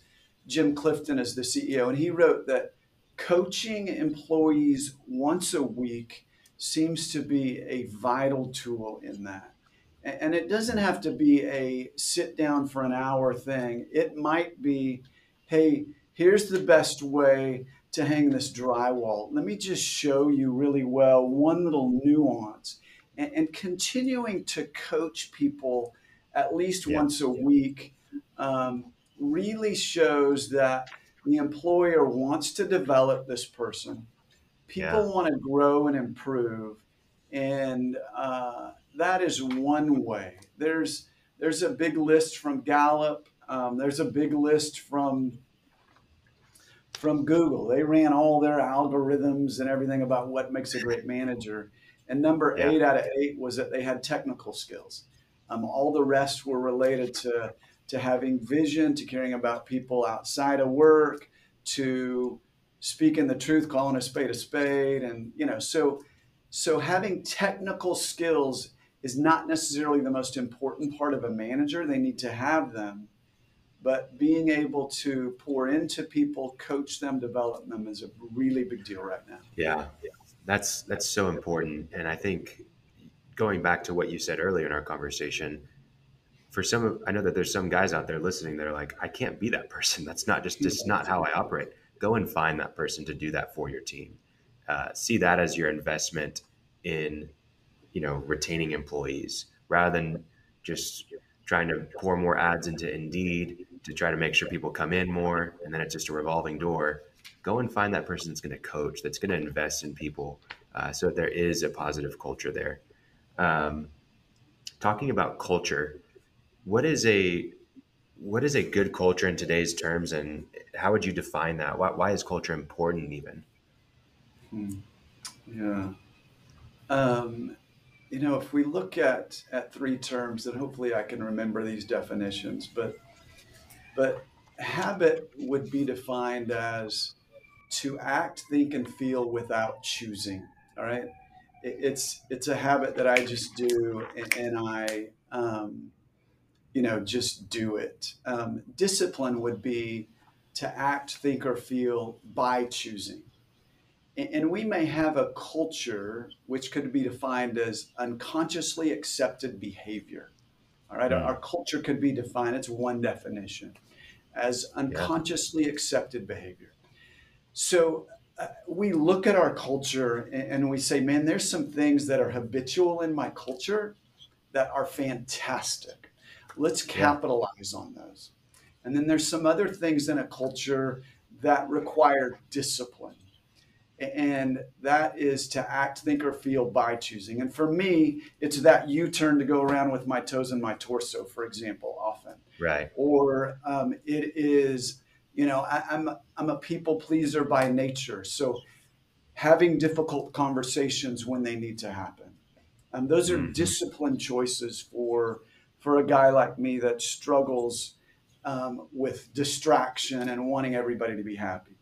Jim Clifton is the CEO, and he wrote that coaching employees once a week seems to be a vital tool in that. And it doesn't have to be a sit down for an hour thing. It might be, hey, here's the best way to hang this drywall. Let me just show you really well one little nuance. And continuing to coach people at least once a week really shows that the employer wants to develop this person. People want to grow and improve. And that is one way. There's a big list from Gallup. There's a big list from Google. They ran all their algorithms and everything about what makes a great manager. And number 8 out of 8 was that they had technical skills. All the rest were related to having vision, to caring about people outside of work, to speaking the truth, calling a spade, and so having technical skills is not necessarily the most important part of a manager. They need to have them, but being able to pour into people, coach them, develop them is a really big deal right now. Yeah, that's so important. And I think, going back to what you said earlier in our conversation, I know that there's some guys out there listening that are like, I can't be that person. That's just not how I operate. Go and find that person to do that for your team. See that as your investment in, retaining employees, rather than just trying to pour more ads into Indeed to try to make sure people come in more, and then it's just a revolving door. Go and find that person that's going to coach, that's going to invest in people, so that there is a positive culture there. Talking about culture, what is a good culture in today's terms, and how would you define that? Why is culture important even? Yeah. If we look at 3 terms, then hopefully I can remember these definitions, but habit would be defined as to act, think, and feel without choosing. All right. It's a habit that I just do, and just do it. Discipline would be to act, think, or feel by choosing. And we may have a culture which could be defined as unconsciously accepted behavior. All right. Mm, Our culture could be defined, it's one definition, as yeah. unconsciously accepted behavior. So we look at our culture and we say, man, there's some things that are habitual in my culture that are fantastic. Let's Yeah. capitalize on those. And then there's some other things in a culture that require discipline. And that is to act, think, or feel by choosing. And for me, it's that U turn to go around with my toes in my torso, for example, often. Right. Or it is, I'm a people pleaser by nature. So having difficult conversations when they need to happen. Those are Hmm. discipline choices for a guy like me that struggles with distraction and wanting everybody to be happy.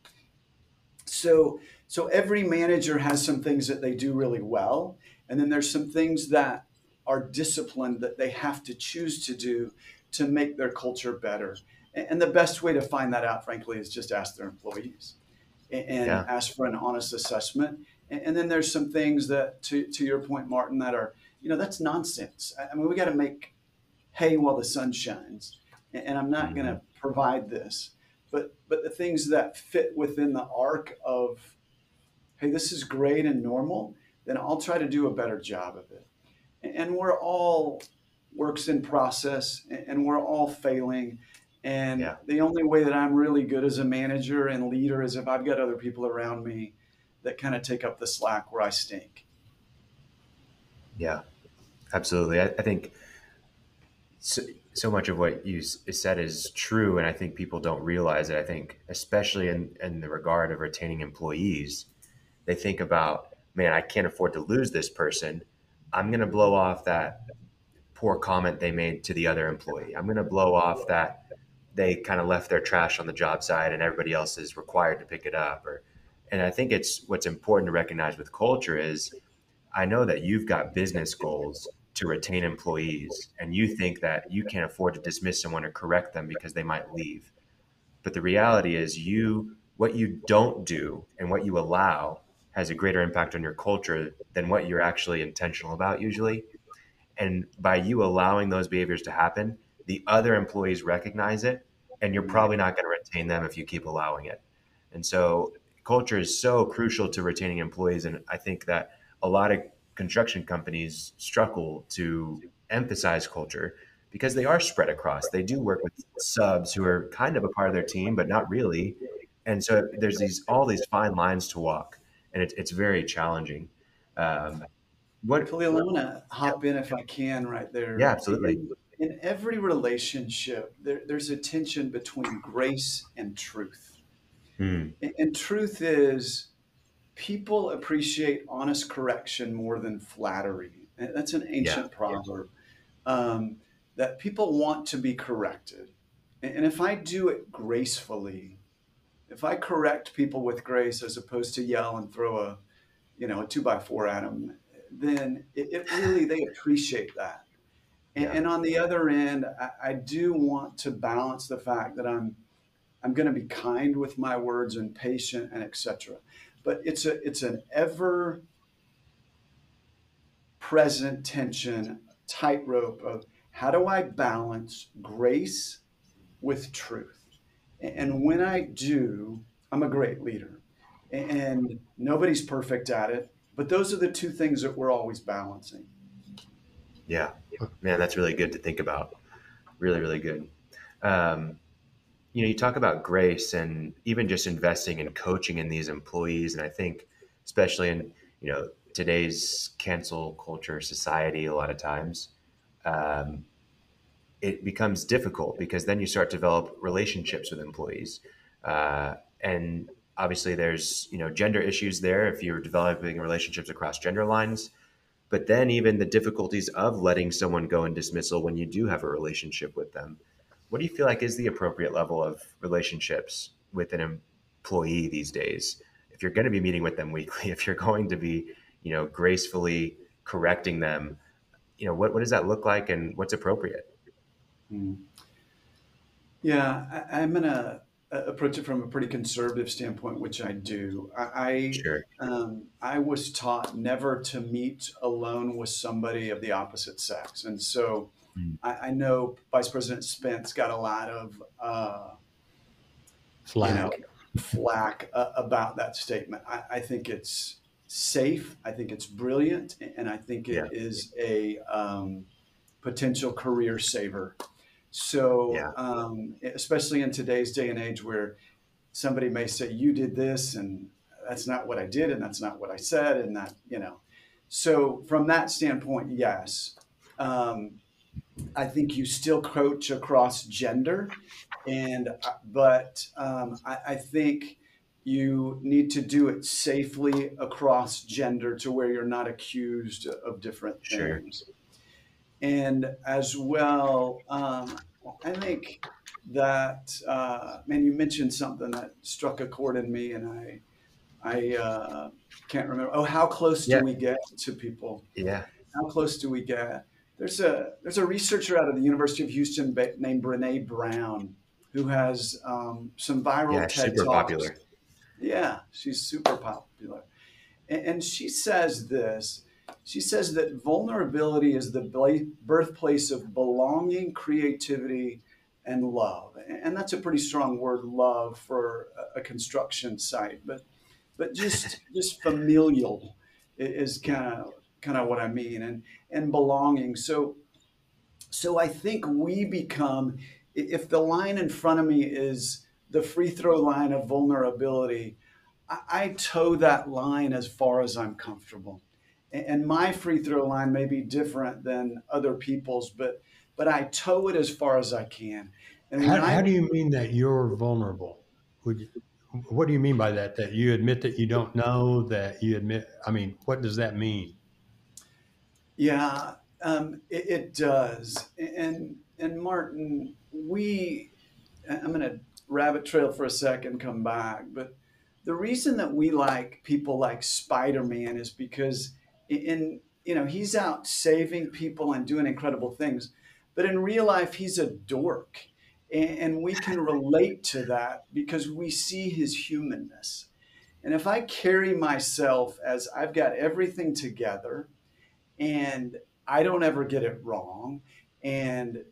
So every manager has some things that they do really well, and then there's some things that are disciplined that they have to choose to do to make their culture better. And the best way to find that out, frankly, is just ask their employees and Yeah. ask for an honest assessment. And then there's some things that, to your point, Martin, that are, that's nonsense. I mean, we got to make hay while the sun shines. And I'm not going Hmm. to provide this. But the things that fit within the arc of, hey, this is great and normal, then I'll try to do a better job of it. And we're all works in process and we're all failing. And Yeah. the only way that I'm really good as a manager and leader is if I've got other people around me that kind of take up the slack where I stink. Yeah. Absolutely. I think so, so much of what you said is true, and I think people don't realize it. I think, especially in the regard of retaining employees, they think about, man, I can't afford to lose this person. I'm going to blow off that poor comment they made to the other employee. I'm going to blow off that they kind of left their trash on the job site and everybody else is required to pick it up. And I think it's what's important to recognize with culture is I know that you've got business goals to retain employees and you think that you can't afford to dismiss someone or correct them because they might leave. But the reality is what you don't do and what you allow has a greater impact on your culture than what you're actually intentional about usually. And by you allowing those behaviors to happen, the other employees recognize it, and you're Mm. probably not going to retain them if you keep allowing it. And so culture is so crucial to retaining employees. And I think that a lot of construction companies struggle to emphasize culture because they are spread across. They do work with subs who are kind of a part of their team, but not really. And so there's all these fine lines to walk, and it's very challenging. Um, what? Khalil, I want to Yeah, hop in if I can right yeah, there. absolutely. In every relationship, there's a tension between grace and truth. Hmm. And truth is people appreciate honest correction more than flattery. And that's an Yeah. ancient proverb um, that people want to be corrected. And if I do it gracefully, if I correct people with grace as opposed to yell and throw a 2x4 at them, then it really, they appreciate that. And, Yeah. and on the other end, I do want to balance the fact that I'm going to be kind with my words and patient and etc. But it's an ever present tension, tightrope of how do I balance grace with truth? And when I do, I'm a great leader. And nobody's perfect at it, but those are the two things that we're always balancing. Yeah. Man, that's really good to think about. Really, really good. Um, you talk about grace and even just investing and coaching in these employees. And I think, especially in, today's cancel culture society, a lot of times, um, it becomes difficult because then you start to develop relationships with employees. And obviously there's, gender issues there if you're developing relationships across gender lines. But then even the difficulties of letting someone go in dismissal when you do have a relationship with them. What do you feel like is the appropriate level of relationships with an employee these days? If you're going to be meeting with them weekly, if you're going to be, gracefully correcting them, what does that look like and what's appropriate? Mm. Yeah, I'm going to approach it from a pretty conservative standpoint, which I do. Sure. I was taught never to meet alone with somebody of the opposite sex. And so Mm. I know Vice President Spence got a lot of, you know, Flack. flack about that statement. I think it's safe. I think it's brilliant. And I think Yeah. it is a potential career saver. So, Yeah. especially in today's day and age where somebody may say, you did this, and that's not what I did, and that's not what I said, and that, you know. So, from that standpoint, yes. I think you still coach across gender, and but I think you need to do it safely across gender to where you're not accused of different Sure. things. And as well, I think that man, you mentioned something that struck a chord in me, and I can't remember. Oh, how close do Yeah. we get to people? Yeah. How close do we get? There's a researcher out of the University of Houston named Brene Brown who has some viral Yeah. TED Super talks. popular. Yeah, she's super popular. And she says this. She says that vulnerability is the birthplace of belonging, creativity, and love. And that's a pretty strong word, love, for a construction site. But just familial is kind of what I mean, and belonging. So I think we become, if the line in front of me is the free throw line of vulnerability, I toe that line as far as I'm comfortable. And my free throw line may be different than other people's, but I toe it as far as I can. And when How I do you mean that you're vulnerable? Would you, what do you mean by that? That you admit that you don't know, that you admit, I mean, what does that mean? Yeah, it does. And Martin, I'm going to rabbit trail for a second, come back. But the reason that we like people like Spider-Man is because he's out saving people and doing incredible things, but in real life he's a dork, and we can relate to that because we see his humanness. And if I carry myself as I've got everything together and I don't ever get it wrong, and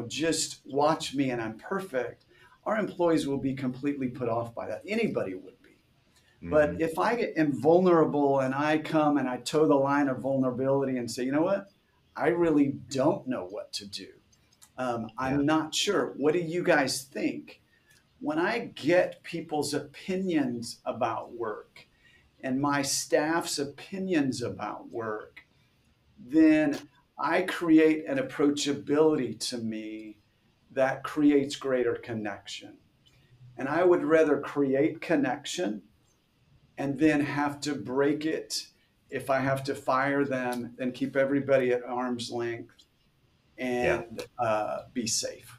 just watch me and I'm perfect, our employees will be completely put off by that. Anybody would be. But Hmm. if am vulnerable and I come and I toe the line of vulnerability and say, you know what, I really don't know what to do. Yeah. I'm not sure. What do you guys think? When I get people's opinions about work and my staff's opinions about work, then I create an approachability to me that creates greater connection. And I would rather create connection and then have to break it if I have to fire them than keep everybody at arm's length Yeah. and be safe.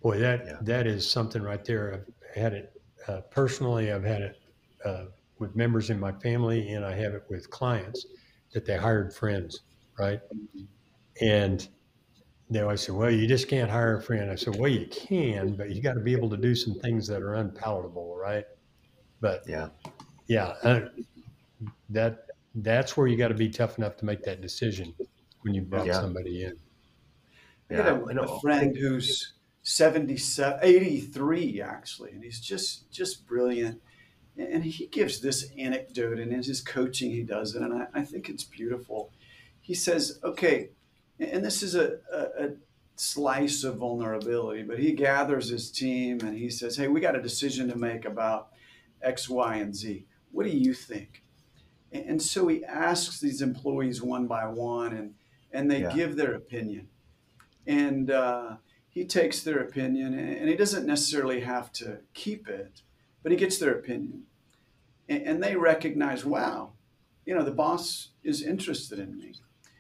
Boy, Yeah. that is something right there. I've had it personally. I've had it with members in my family, and I have it with clients that they hired friends, right? And they always say, "Well, you just can't hire a friend." I said, "Well, you can, but you got to be able to do some things that are unpalatable, right?" But Yeah. yeah, that that's where you got to be tough enough to make that decision when you brought Yeah. somebody in. I got Yeah. I a know. I friend think. who's 77, 83 actually, and he's just brilliant. And he gives this anecdote, and in his coaching he does it, and I think it's beautiful. He says, okay, and this is a slice of vulnerability, but he gathers his team and he says, hey, we got a decision to make about X, Y, and Z. What do you think? And so he asks these employees one by one, and they Yeah. give their opinion. And he takes their opinion, and he doesn't necessarily have to keep it, but he gets their opinion. And they recognize, wow, the boss is interested in me.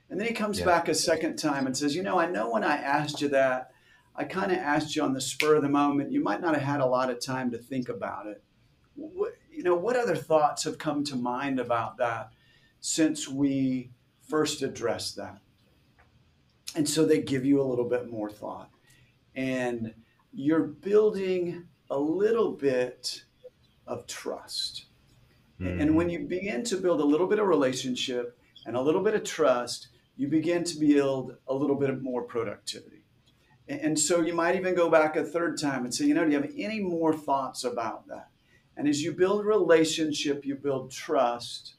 And then he comes Yeah. back a second time and says, I know when I asked you that, I kind of asked you on the spur of the moment. You might not have had a lot of time to think about it. What other thoughts have come to mind about that since we first addressed that? And so they give you a little bit more thought. and you're building a little bit of trust. And when you begin to build a little bit of relationship and a little bit of trust, you begin to build a little bit more productivity. And so you might even go back a third time and say, do you have any more thoughts about that? And as you build relationship, you build trust,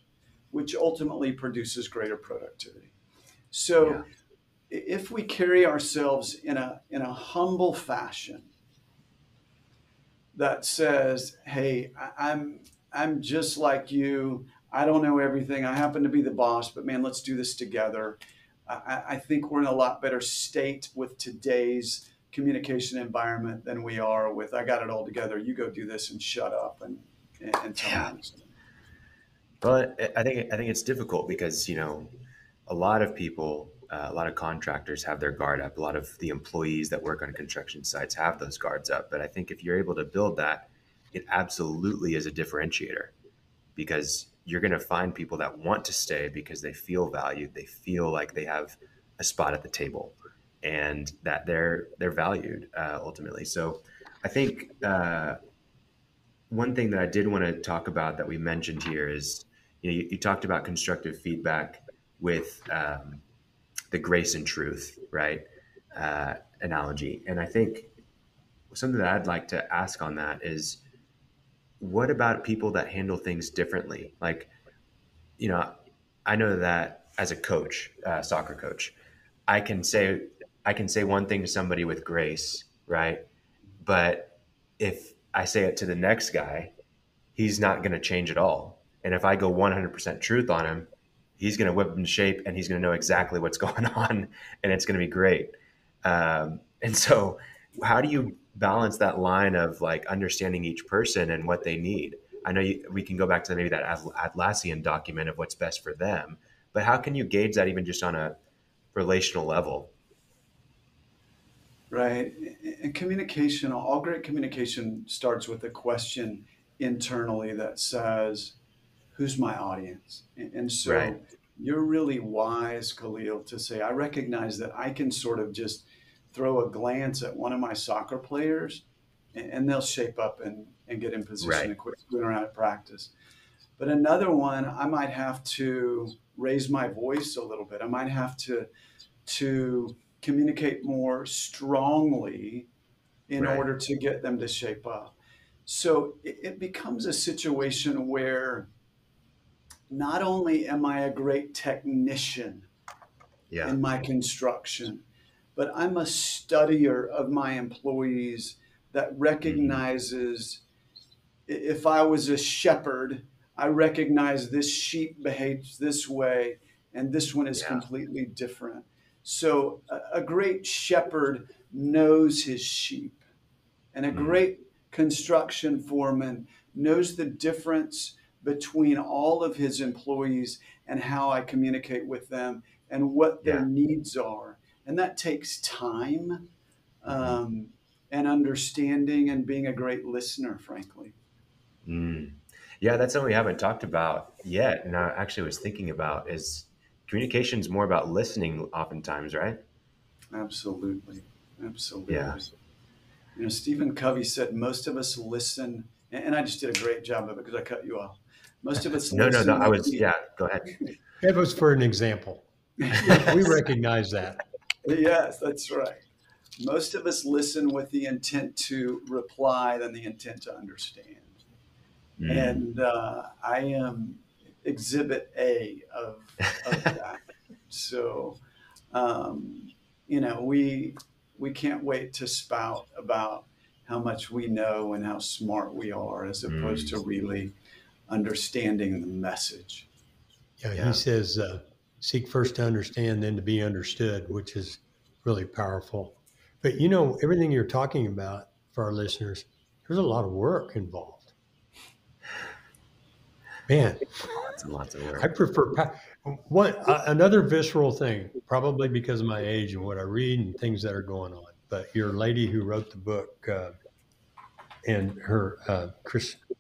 which ultimately produces greater productivity. So if we carry ourselves in a humble fashion that says, hey, I'm just like you. I don't know everything. I happen to be the boss, but man, let's do this together. I think we're in a lot better state with today's communication environment than we are with, I got it all together. You go do this and shut up and tell me. Well, I think it's difficult because, a lot of people, a lot of contractors have their guard up. A lot of the employees that work on construction sites have those guards up. But I think if you're able to build that, it absolutely is a differentiator, because you're going to find people that want to stay because they feel valued. They feel like they have a spot at the table and that they're valued ultimately. So I think one thing that I did want to talk about that we mentioned here is, you talked about constructive feedback with the grace and truth, right? Analogy. And I think something that I'd like to ask on that is, what about people that handle things differently? Like, I know that as a coach, soccer coach, I can say one thing to somebody with grace, right? But if I say it to the next guy, he's not going to change at all. And if I go 100% truth on him, he's going to whip him to shape and he's going to know exactly what's going on, and it's going to be great. And so how do you balance that line of like understanding each person and what they need? I know we can go back to maybe that Atlassian document of what's best for them, but how can you gauge that even just on a relational level? Right. And communication, all great communication starts with a question internally that says, who's my audience? And so you're really wise, Khalil, to say, I recognize that I can sort of just throw a glance at one of my soccer players and they'll shape up and get in position and quit screwing around at practice. But another one, I might have to raise my voice a little bit. I might have to communicate more strongly in order to get them to shape up. So it becomes a situation where not only am I a great technician in my construction, but I'm a studier of my employees that recognizes if I was a shepherd, I recognize this sheep behaves this way and this one is completely different. So a great shepherd knows his sheep, and a great construction foreman knows the difference between all of his employees and how I communicate with them and what their needs are. And that takes time and understanding and being a great listener, frankly. Yeah, that's something we haven't talked about yet. And I actually was thinking about is communication is more about listening oftentimes, right? Absolutely. Absolutely. Yeah. Stephen Covey said most of us listen, and I just did a great job of it because I cut you off. Most of us listen. No, go ahead. It was for an example. We recognize that. Yes, that's right. Most of us listen with the intent to reply than the intent to understand. And I am exhibit A of that. So, we can't wait to spout about how much we know and how smart we are, as opposed to really understanding the message. Yeah, he says, seek first to understand, then to be understood, which is really powerful. But, everything you're talking about for our listeners, there's a lot of work involved. Man, lots of work. I prefer another visceral thing, probably because of my age and what I read and things that are going on. But your lady who wrote the book and her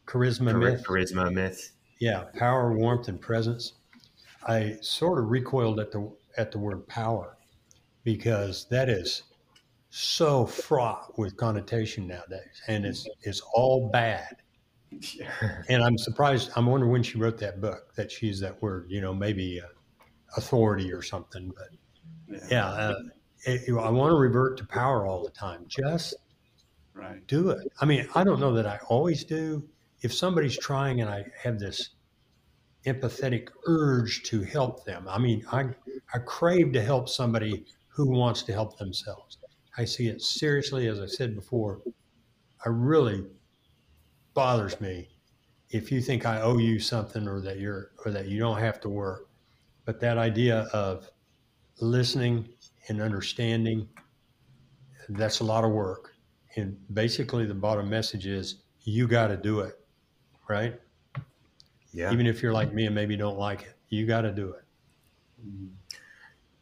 charisma myth. Yeah, power, warmth, and presence. I sort of recoiled at the word power, because that is so fraught with connotation nowadays, and it's all bad. Yeah. And I'm surprised. I'm wondering when she wrote that book that she used that word. Maybe authority or something. But Yeah. yeah, I want to revert to power all the time. Just Right. do it. I mean, I don't know that I always do. If somebody's trying and I have this empathetic urge to help them, I mean, I crave to help somebody who wants to help themselves. I see it seriously, as I said before. I really bothers me if you think I owe you something or that you don't have to work. But that idea of listening and understanding, that's a lot of work. And basically the bottom message is you got to do it, right? Yeah. Even if you're like me and maybe don't like it, you got to do it.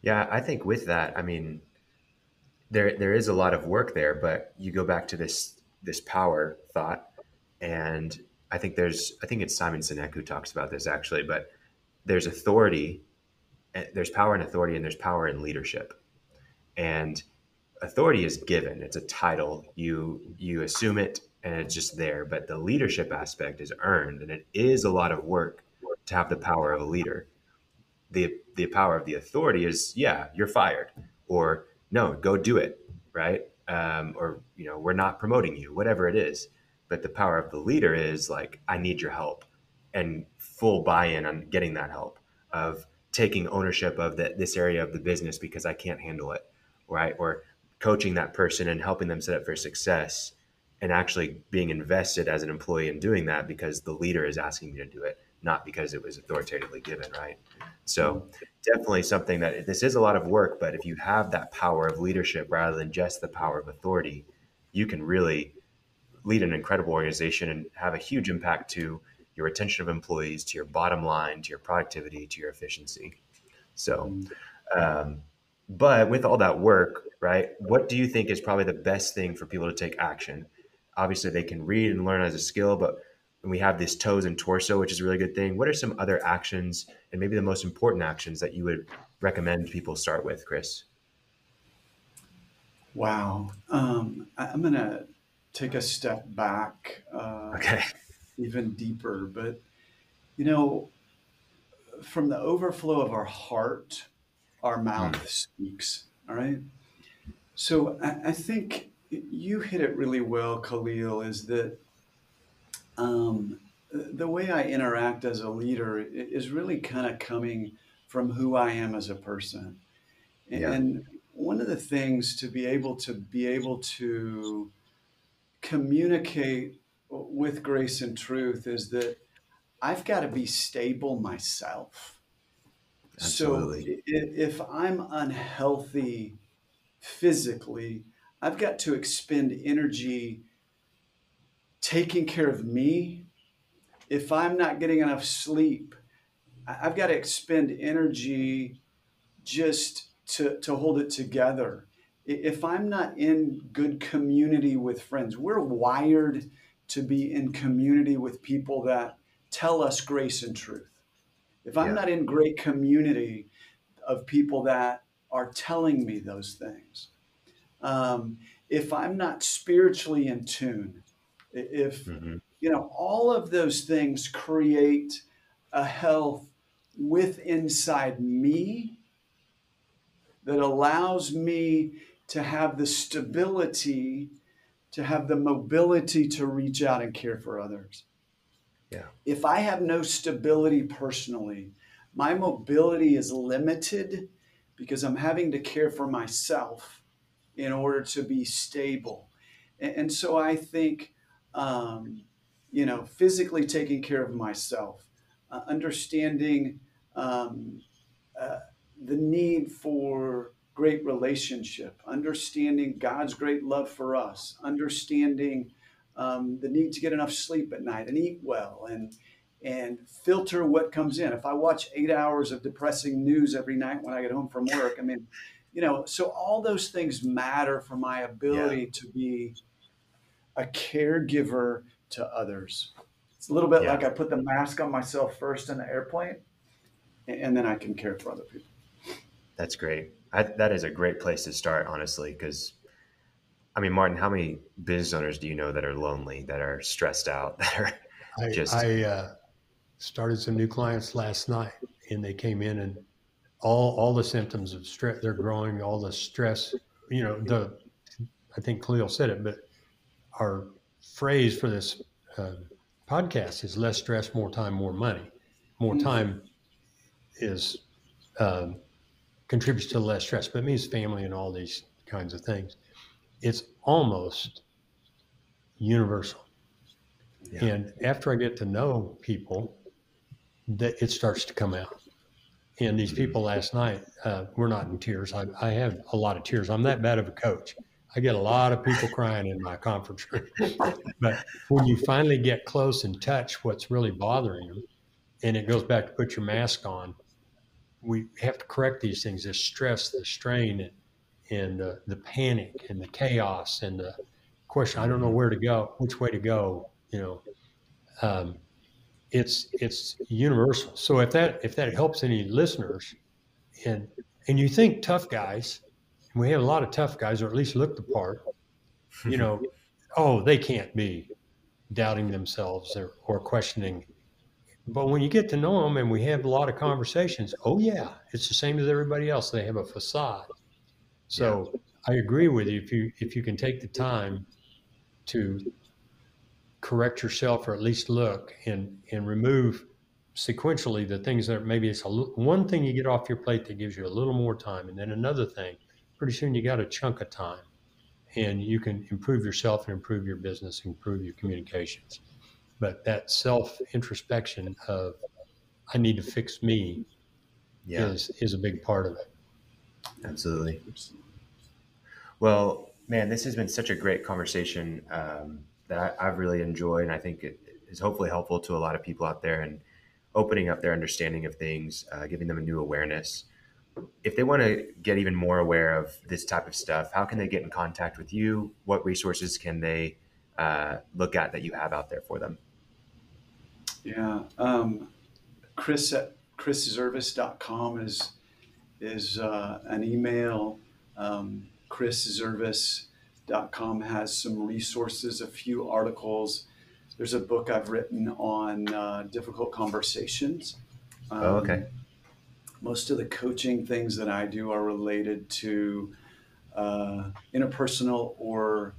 Yeah. I think with that, I mean, there is a lot of work there, but you go back to this power thought, and I think it's Simon Sinek who talks about this actually, but there's authority, there's power in authority, and there's power in leadership. And authority is given; it's a title. You assume it, and it's just there. But the leadership aspect is earned, and it is a lot of work to have the power of a leader. The power of the authority is, yeah, you're fired, or no, go do it, right? Or we're not promoting you, whatever it is. But the power of the leader is like, I need your help, and full buy-in on getting that help, of taking ownership of this area of the business because I can't handle it, right? Or coaching that person and helping them set up for success, and actually being invested as an employee in doing that because the leader is asking me to do it, not because it was authoritatively given, right? So definitely something that this is a lot of work, but if you have that power of leadership rather than just the power of authority, you can really lead an incredible organization and have a huge impact to your retention of employees, to your bottom line, to your productivity, to your efficiency. So, but with all that work, right, what do you think is probably the best thing for people to take action? Obviously, they can read and learn as a skill, but when we have this toes and torso, which is a really good thing, what are some other actions and maybe the most important actions that you would recommend people start with, Chris? Wow. I'm going to take a step back, Okay. even deeper. But, you know, from the overflow of our heart, our mouth speaks. All right. So I think you hit it really well, Khalil, is that the way I interact as a leader is really kind of coming from who I am as a person. Yeah. And one of the things to be able to communicate with grace and truth is that I've got to be stable myself. So Absolutely. if I'm unhealthy physically, I've got to expend energy taking care of me. If I'm not getting enough sleep, I've got to expend energy just to hold it together. If I'm not in good community with friends, we're wired to be in community with people that tell us grace and truth. If I'm Yeah. not in great community of people that are telling me those things, if I'm not spiritually in tune, if Hmm. all of those things create a health with inside me that allows me to have the stability, to have the mobility to reach out and care for others. Yeah. If I have no stability personally, my mobility is limited because I'm having to care for myself in order to be stable. And so I think, physically taking care of myself, understanding um, uh, the need for great relationship, understanding God's great love for us, understanding the need to get enough sleep at night and eat well and filter what comes in. If I watch 8 hours of depressing news every night when I get home from work, I mean, so all those things matter for my Yeah. ability to be a caregiver to others. It's a little bit Yeah. like I put the mask on myself first in the airplane, and then I can care for other people. That's great. That is a great place to start, honestly, because I mean, Martin, how many business owners do you know that are lonely, that are stressed out, that are I started some new clients last night, and they came in and all the symptoms of stress, they're growing, all the stress, I think Khalil said it, but our phrase for this podcast is less stress, more time, more money. More time is contributes to less stress, but it means family and all these kinds of things. It's almost universal. Yeah. And after I get to know people, that it starts to come out. And these people last night were not in tears. I have a lot of tears. I'm that bad of a coach. I get a lot of people crying in my conference room. But when you finally get close and touch what's really bothering them, and it goes back to put your mask on, we have to correct these things, the stress, the strain, and the panic and the chaos and the question, I don't know where to go, which way to go, it's universal. So if that helps any listeners, and you think tough guys, and we have a lot of tough guys, or at least look the part, they can't be doubting themselves or questioning. But when you get to know them and we have a lot of conversations, it's the same as everybody else. They have a facade. So I agree with you. If you can take the time to correct yourself, or at least look and remove sequentially the things that maybe it's one thing you get off your plate that gives you a little more time, and then another thing, pretty soon you got a chunk of time, and you can improve yourself and improve your business, improve your communications. But that self-introspection of I need to fix me is a big part of it. Absolutely. Well, man, this has been such a great conversation that I've really enjoyed, and I think it is hopefully helpful to a lot of people out there and opening up their understanding of things, giving them a new awareness. If they want to get even more aware of this type of stuff, how can they get in contact with you? What resources can they look at that you have out there for them? Yeah. Chris at chriszervas.com is an email. chriszervas.com has some resources, a few articles. There's a book I've written on difficult conversations. Okay. Most of the coaching things that I do are related to interpersonal or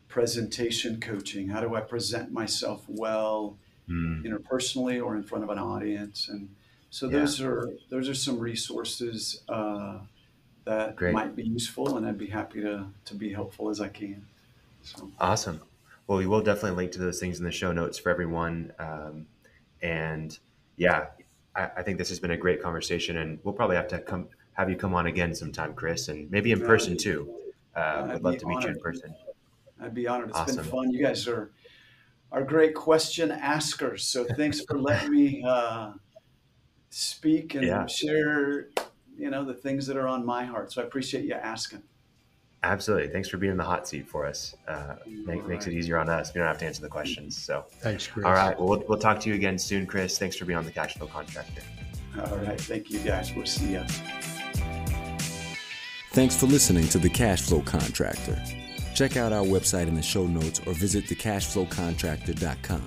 presentation coaching. How do I present myself well interpersonally or in front of an audience? And so those are some resources that might be useful, and I'd be happy to be helpful as I can. So. Awesome. Well, we will definitely link to those things in the show notes for everyone. I think this has been a great conversation, and we'll probably have to have you come on again sometime, Chris, and maybe in person too. I'd love to meet you in person. I'd be honored. It's Awesome. been fun. You guys are great question askers. So thanks for letting me speak and share, the things that are on my heart. So I appreciate you asking. Absolutely. Thanks for being in the hot seat for us. Makes it easier on us. We don't have to answer the questions. So thanks, Chris. All right. Well, we'll talk to you again soon, Chris. Thanks for being on the Cash Flow Contractor. All right. Thank you, guys. We'll see you. Thanks for listening to the Cash Flow Contractor. Check out our website in the show notes or visit thecashflowcontractor.com.